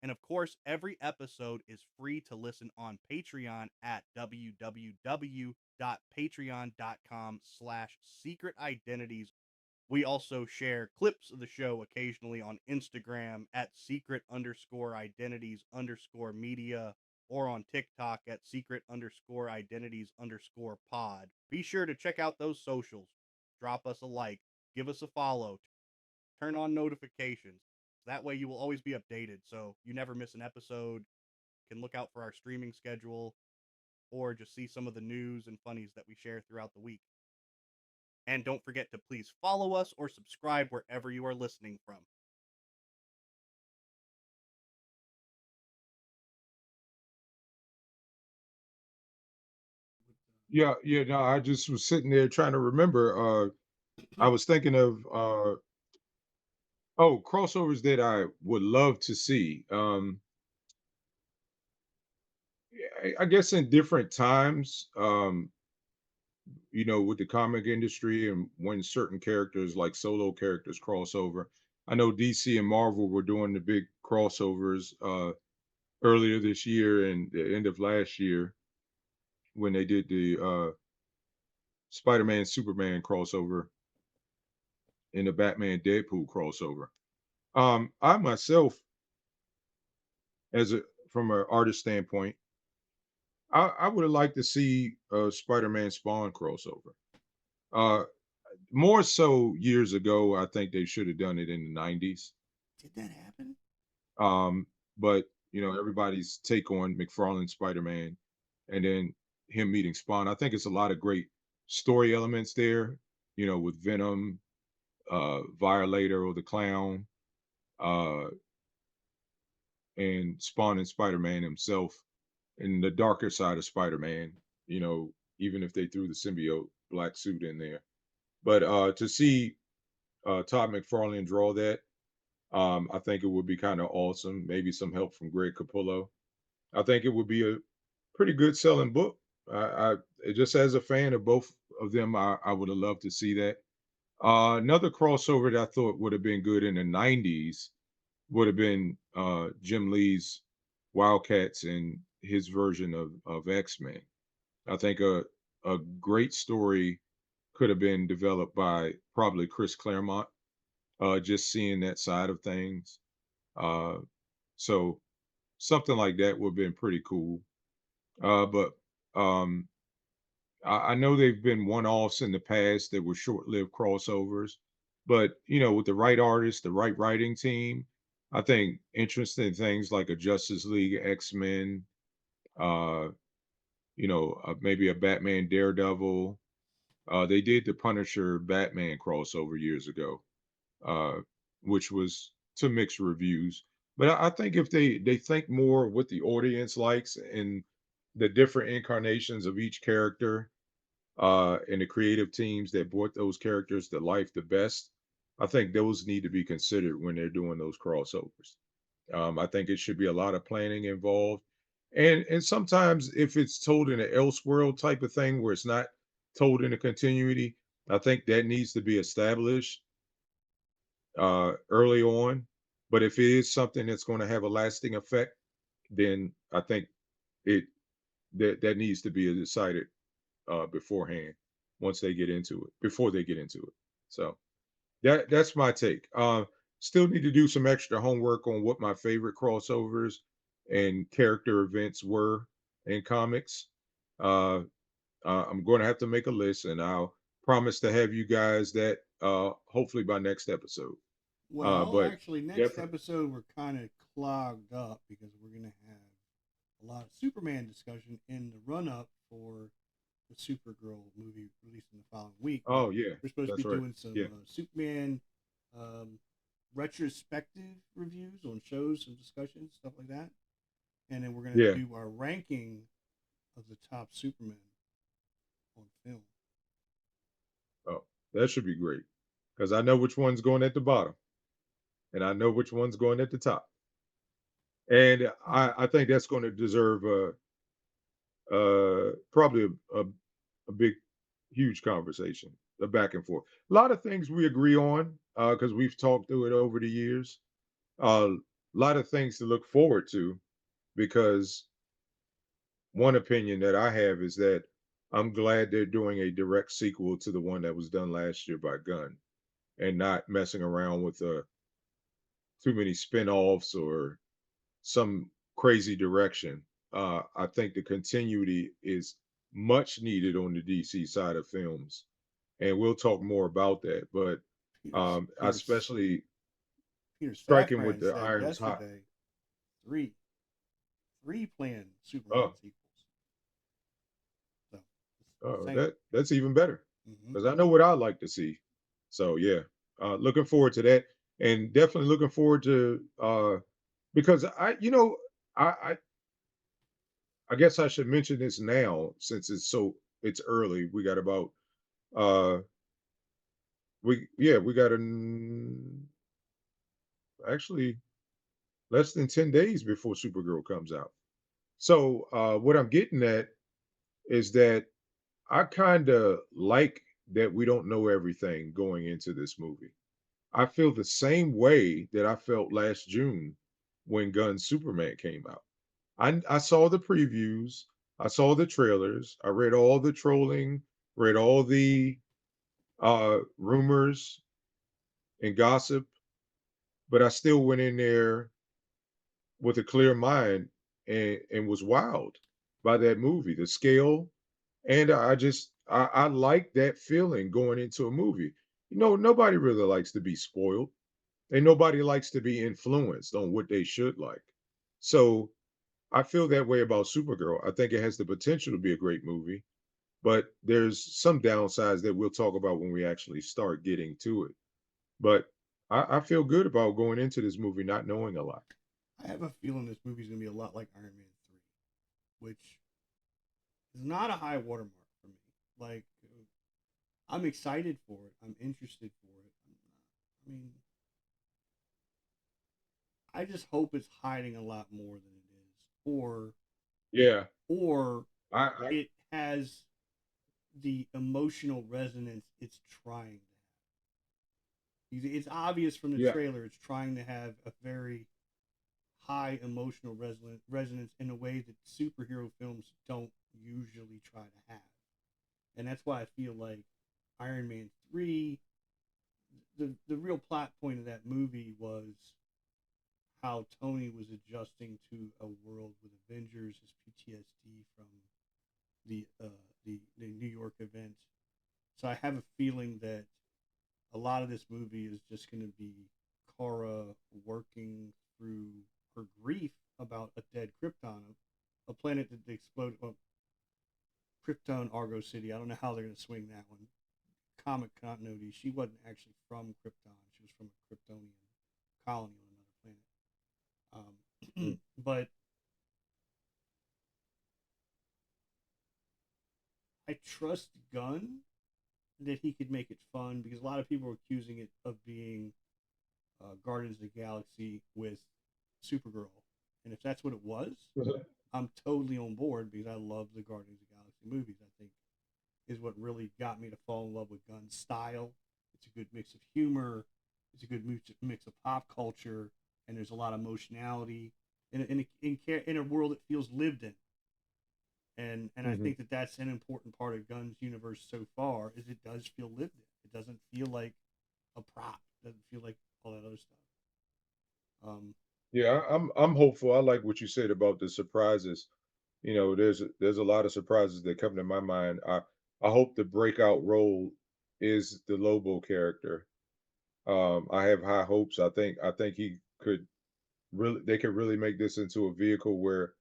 And of course, every episode is free to listen on Patreon at www.patreon.com/secretidentities. We also share clips of the show occasionally on Instagram at secret_identities_media or on TikTok at secret_identities_pod. Be sure to check out those socials. Drop us a like, give us a follow, turn on notifications. That way you will always be updated, so you never miss an episode. Can look out for our streaming schedule or just see some of the news and funnies that we share throughout the week. And don't forget to please follow us or subscribe wherever you are listening from. Yeah, yeah. No, I just was sitting there trying to remember. I was thinking of crossovers that I would love to see. I guess in different times, with the comic industry and when certain characters like solo characters cross over. I know DC and Marvel were doing the big crossovers earlier this year and the end of last year when they did the Spider-Man Superman crossover and the Batman Deadpool crossover. I myself, as a from an artist standpoint, I would have liked to see a Spider-Man Spawn crossover. Uh, More so years ago, I think they should have done it in the 90s. Did that happen? But everybody's take on McFarlane Spider-Man and then him meeting Spawn. I think it's a lot of great story elements there, with Venom, Violator or the Clown, uh, and Spawn and Spider-Man himself, and the darker side of Spider-Man, even if they threw the symbiote black suit in there. But to see Todd McFarlane draw that, I think it would be kind of awesome. Maybe some help from Greg Capullo. I think it would be a pretty good selling book. Just as a fan of both of them, I would have loved to see that. Another crossover that I thought would have been good in the 90s would have been Jim Lee's Wildcats and his version of X-Men. I think a great story could have been developed by probably Chris Claremont, just seeing that side of things. Uh, so something like that would have been pretty cool. But um, I know they've been one-offs in the past that were short-lived crossovers. But with the right artist, the right writing team, I think interesting things like a Justice League X-Men, uh, maybe a Batman Daredevil. They did the Punisher Batman crossover years ago, uh, which was to mixed reviews. But I think if they think more what the audience likes and the different incarnations of each character, and the creative teams that brought those characters to life the best, I think those need to be considered when they're doing those crossovers. I think it should be a lot of planning involved, and sometimes if it's told in an Elseworld type of thing where it's not told in a continuity, I think that needs to be established early on. But if it is something that's going to have a lasting effect, then I think it that needs to be decided beforehand once they get into it, before they get into it. So that's my take. still need to do some extra homework on what my favorite crossovers and character events were in comics. Uh, I'm going to have to make a list, and I'll promise to have you guys that hopefully by next episode. Well, But actually, next definitely, episode we're kind of clogged up because we're gonna have a lot of Superman discussion in the run up for the Supergirl movie released in the following week. But oh yeah, we're supposed to that's be right. doing some Yeah, Superman um, retrospective reviews on shows, some discussions, stuff like that. And then we're gonna yeah. do our ranking of the top Superman on film. Oh, that should be great because I know which one's going at the bottom, and I know which one's going at the top, and I think that's going to deserve probably a big, huge conversation, a back and forth. A lot of things we agree on because we've talked through it over the years. A lot of things to look forward to because one opinion that I have is that I'm glad they're doing a direct sequel to the one that was done last year by Gunn and not messing around with too many spin-offs or some crazy direction. I think the continuity is much needed on the DC side of films, and we'll talk more about that. But Peter Peter especially Peter striking with Safran the said irons hot. yesterday three three planned Superman Oh, sequels. So oh, same. that's even better Mm-hmm. because I know what I like to see. So yeah, looking forward to that, and definitely looking forward to because I guess I should mention this now since it's early. We got about uh we got actually less than 10 days before Supergirl comes out. So what I'm getting at is that I kind of like that we don't know everything going into this movie. I feel the same way that I felt last June when Gunn's Superman came out. I saw the previews, I saw the trailers, I read all the trolling, read all the rumors and gossip, but I still went in there with a clear mind and was wowed by that movie, the scale, and I like that feeling going into a movie. You know, nobody really likes to be spoiled, and nobody likes to be influenced on what they should like. So I feel that way about Supergirl. I think it has the potential to be a great movie, but there's some downsides that we'll talk about when we actually start getting to it. But I feel good about going into this movie not knowing a lot. I have a feeling this movie's gonna be a lot like Iron Man 3, which is not a high watermark for me. Like, I'm excited for it. I'm interested for it. I mean, I just hope it's hiding a lot more than it is, Yeah, or I it has the emotional resonance it's trying to have. It's obvious from the yeah. trailer it's trying to have a very high emotional resonance in a way that superhero films don't usually try to have. And that's why I feel like Iron Man 3, the real plot point of that movie was how Tony was adjusting to a world with Avengers, his PTSD from the New York event. So I have a feeling that a lot of this movie is just going to be Kara working through her grief about a dead Krypton, a planet that exploded. Well, Krypton, Argo City. I don't know how they're going to swing that one. Comic continuity. She wasn't actually from Krypton. She was from a Kryptonian colony on another planet. Mm, But I trust Gunn that he could make it fun because a lot of people are accusing it of being Guardians of the Galaxy with Supergirl. And if that's what it was, mhm, I'm totally on board because I love the Guardians of the Galaxy movies. I think is what really got me to fall in love with Gunn's style. It's a good mix of humor. It's a good mix of pop culture, and there's a lot of emotionality in a world that feels lived in. And I mhm. think that that's an important part of Gunn's universe so far is it does feel lived in. It doesn't feel like a prop. It doesn't feel like all that other stuff. Yeah, I'm hopeful. I like what you said about the surprises. There's a lot of surprises that come to my mind. I hope the breakout role is the Lobo character. I have high hopes. I think he could really they could really make this into a vehicle where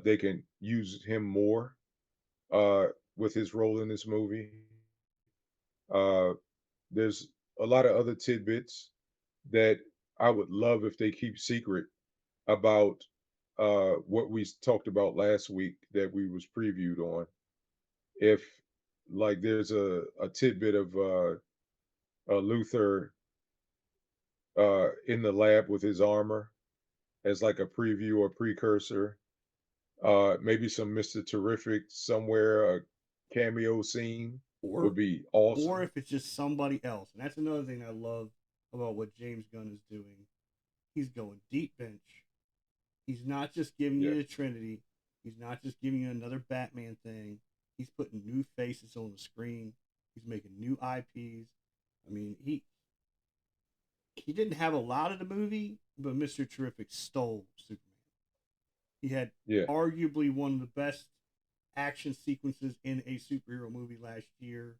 they can use him more with his role in this movie. Uh, there's a lot of other tidbits that I would love if they keep secret about what we talked about last week that we was previewed on. If like there's a tidbit of Luther in the lab with his armor as like a preview or precursor, maybe some Mr. Terrific somewhere, a cameo scene would or be or awesome. if it's just somebody else. And that's another thing I love about what James Gunn is doing. He's going deep bench. He's not just giving Yeah, you a Trinity. He's not just giving you another Batman thing. He's putting new faces on the screen. He's making new IPs. I mean, he didn't have a lot of the movie, but Mr. Terrific stole Superman. He had yeah, arguably one of the best action sequences in a superhero movie last year,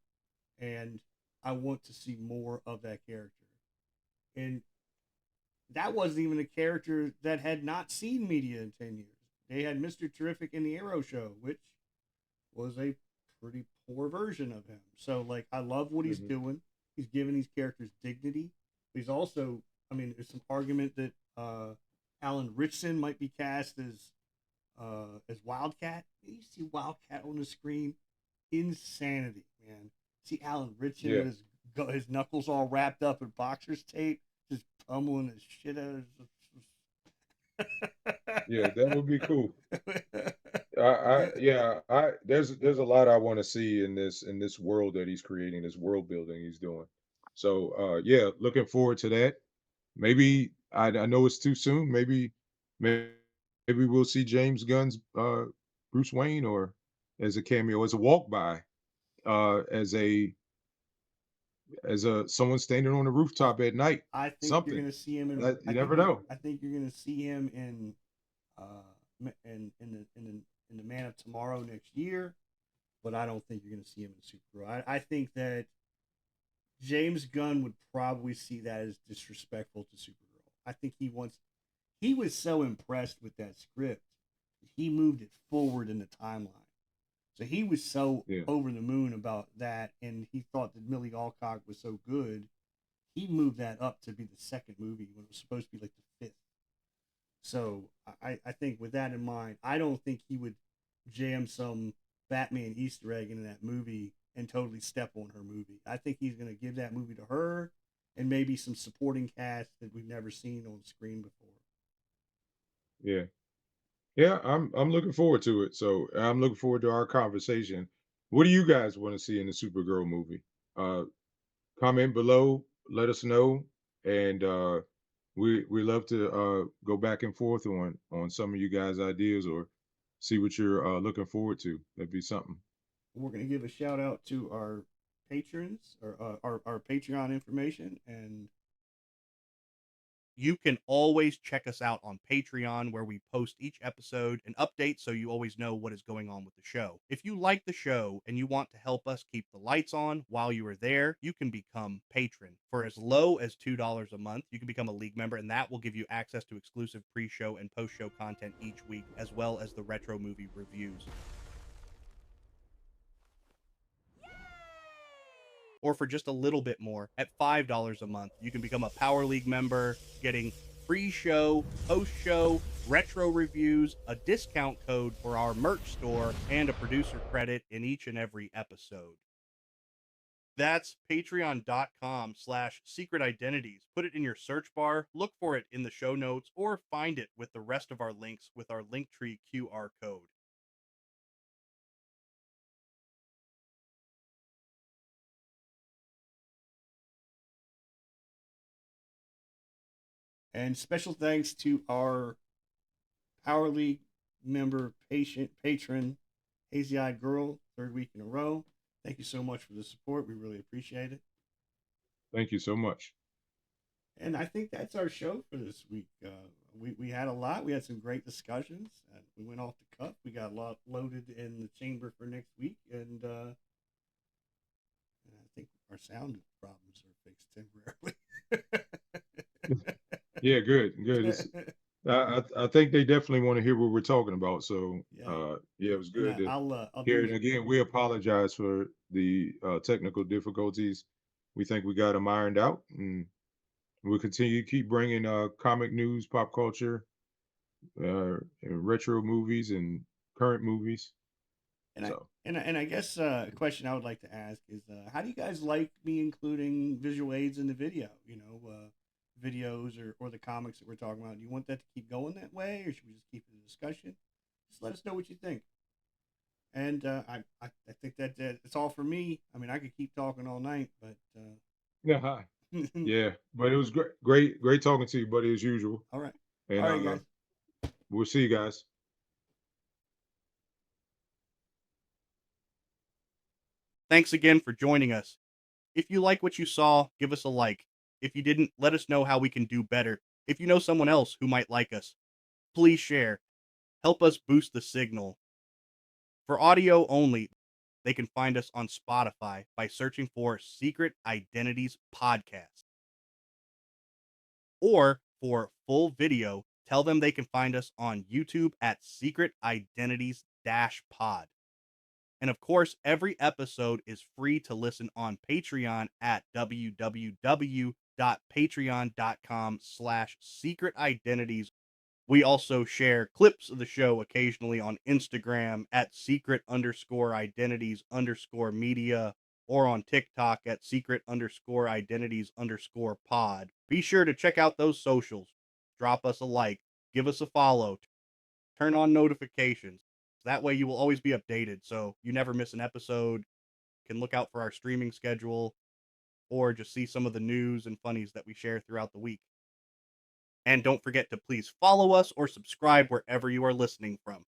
and I want to see more of that character. And that wasn't even a character that had not seen media in 10 years. They had Mr. Terrific in the Arrow show, which was a pretty poor version of him. So, like, I love what he's hmm doing. He's giving these characters dignity. He's also, I mean, there's some argument that Alan Ritchson might be cast as Wildcat. You see Wildcat on the screen, insanity, man. See Alan Ritchson yeah, with his knuckles all wrapped up in boxer's tape, just pummeling the shit out yeah. That would be cool. of. I there's a lot I want to see in this world that he's creating, this world building he's doing. So yeah, looking forward to that. Maybe I know it's too soon. Maybe maybe we'll see James Gunn's Bruce Wayne or as a cameo, as a walk by, as a someone standing on the I, rooftop at night. I think you're Something. gonna see him in. You never know. I think you're gonna see him in the Man of Tomorrow next year. But I don't think you're gonna see him in Supergirl. I think that James Gunn would probably see that as disrespectful to Supergirl. I think he was so impressed with that script, he moved it forward in the timeline. So he was so Yeah, over the moon about that, and he thought that Millie Alcock was so good, he moved that up to be the second movie when it was supposed to be like the fifth. So I think with that in mind, I don't think he would jam some Batman Easter egg into that movie and totally step on her movie. I think he's going to give that movie to her and maybe some supporting cast that we've never seen on screen before. yeah. Yeah, I'm looking forward to it. So I'm looking forward to our conversation. What do you guys want to see in the Supergirl movie? Uh, Comment below, let us know, and we love to go back and forth on some of you guys' ideas or see what you're looking forward to. That'd be something. We're going to give a shout out to our patrons or our Patreon information, and you can always check us out on Patreon, where we post each episode and updates so you always know what is going on with the show. If you like the show and you want to help us keep the lights on while you are there, you can become patron. For as low as $2 a month, you can become a league member, and that will give you access to exclusive pre-show and post-show content each week, as well as the retro movie reviews. Or for just a little bit more, at $5 a month, you can become a Power League member, getting pre-show, post-show, retro reviews, a discount code for our merch store, and a producer credit in each and every episode. That's patreon.com/secret identities. Put it in your search bar, look for it in the show notes, or find it with the rest of our links with our Linktree QR code. And special thanks to our Power League member, patron, Hazy Eyed Girl, third week in a row. Thank you so much for the support. We really appreciate it. Thank you so much. And I think that's our show for this week. We had a lot. We had some great discussions. We went off the cuff. We got a lot loaded in the chamber for next week, and I think our sound problems are fixed temporarily. Yeah, good. I think they definitely want to hear what we're talking about. So yeah, it was good to I'll hear do. it. Again, we apologize for the technical difficulties. We think we got them ironed out, and we'll continue to keep bringing comic news, pop culture, and retro movies, and current movies. So And I guess a question I would like to ask is, how do you guys like me including visual aids in the video? Videos or the comics that we're talking about. Do you want that to keep going that way, or should we just keep it a discussion? Just let us know what you think. And I think that it's all for me. I mean, I could keep talking all night, but yeah, yeah. But it was great talking to you, buddy, as usual. All right, And all right, guys. we'll see you guys. Thanks again for joining us. If you like what you saw, give us a like. If you didn't, let us know how we can do better. If you know someone else who might like us, please share. Help us boost the signal. For audio only, they can find us on Spotify by searching for Secret Identities Podcast. Or for full video, tell them they can find us on YouTube at Secret Identities Pod. And of course, every episode is free to listen on Patreon at www.patreon.com/secretidentities. We also share clips of the show occasionally on Instagram at secret_identities_media or on TikTok at secret_identities_pod. Be sure to check out those socials. Drop us a like, give us a follow, turn on notifications. That way you will always be updated, so you never miss an episode. You can look out for our streaming schedule or just see some of the news and funnies that we share throughout the week. And don't forget to please follow us or subscribe wherever you are listening from.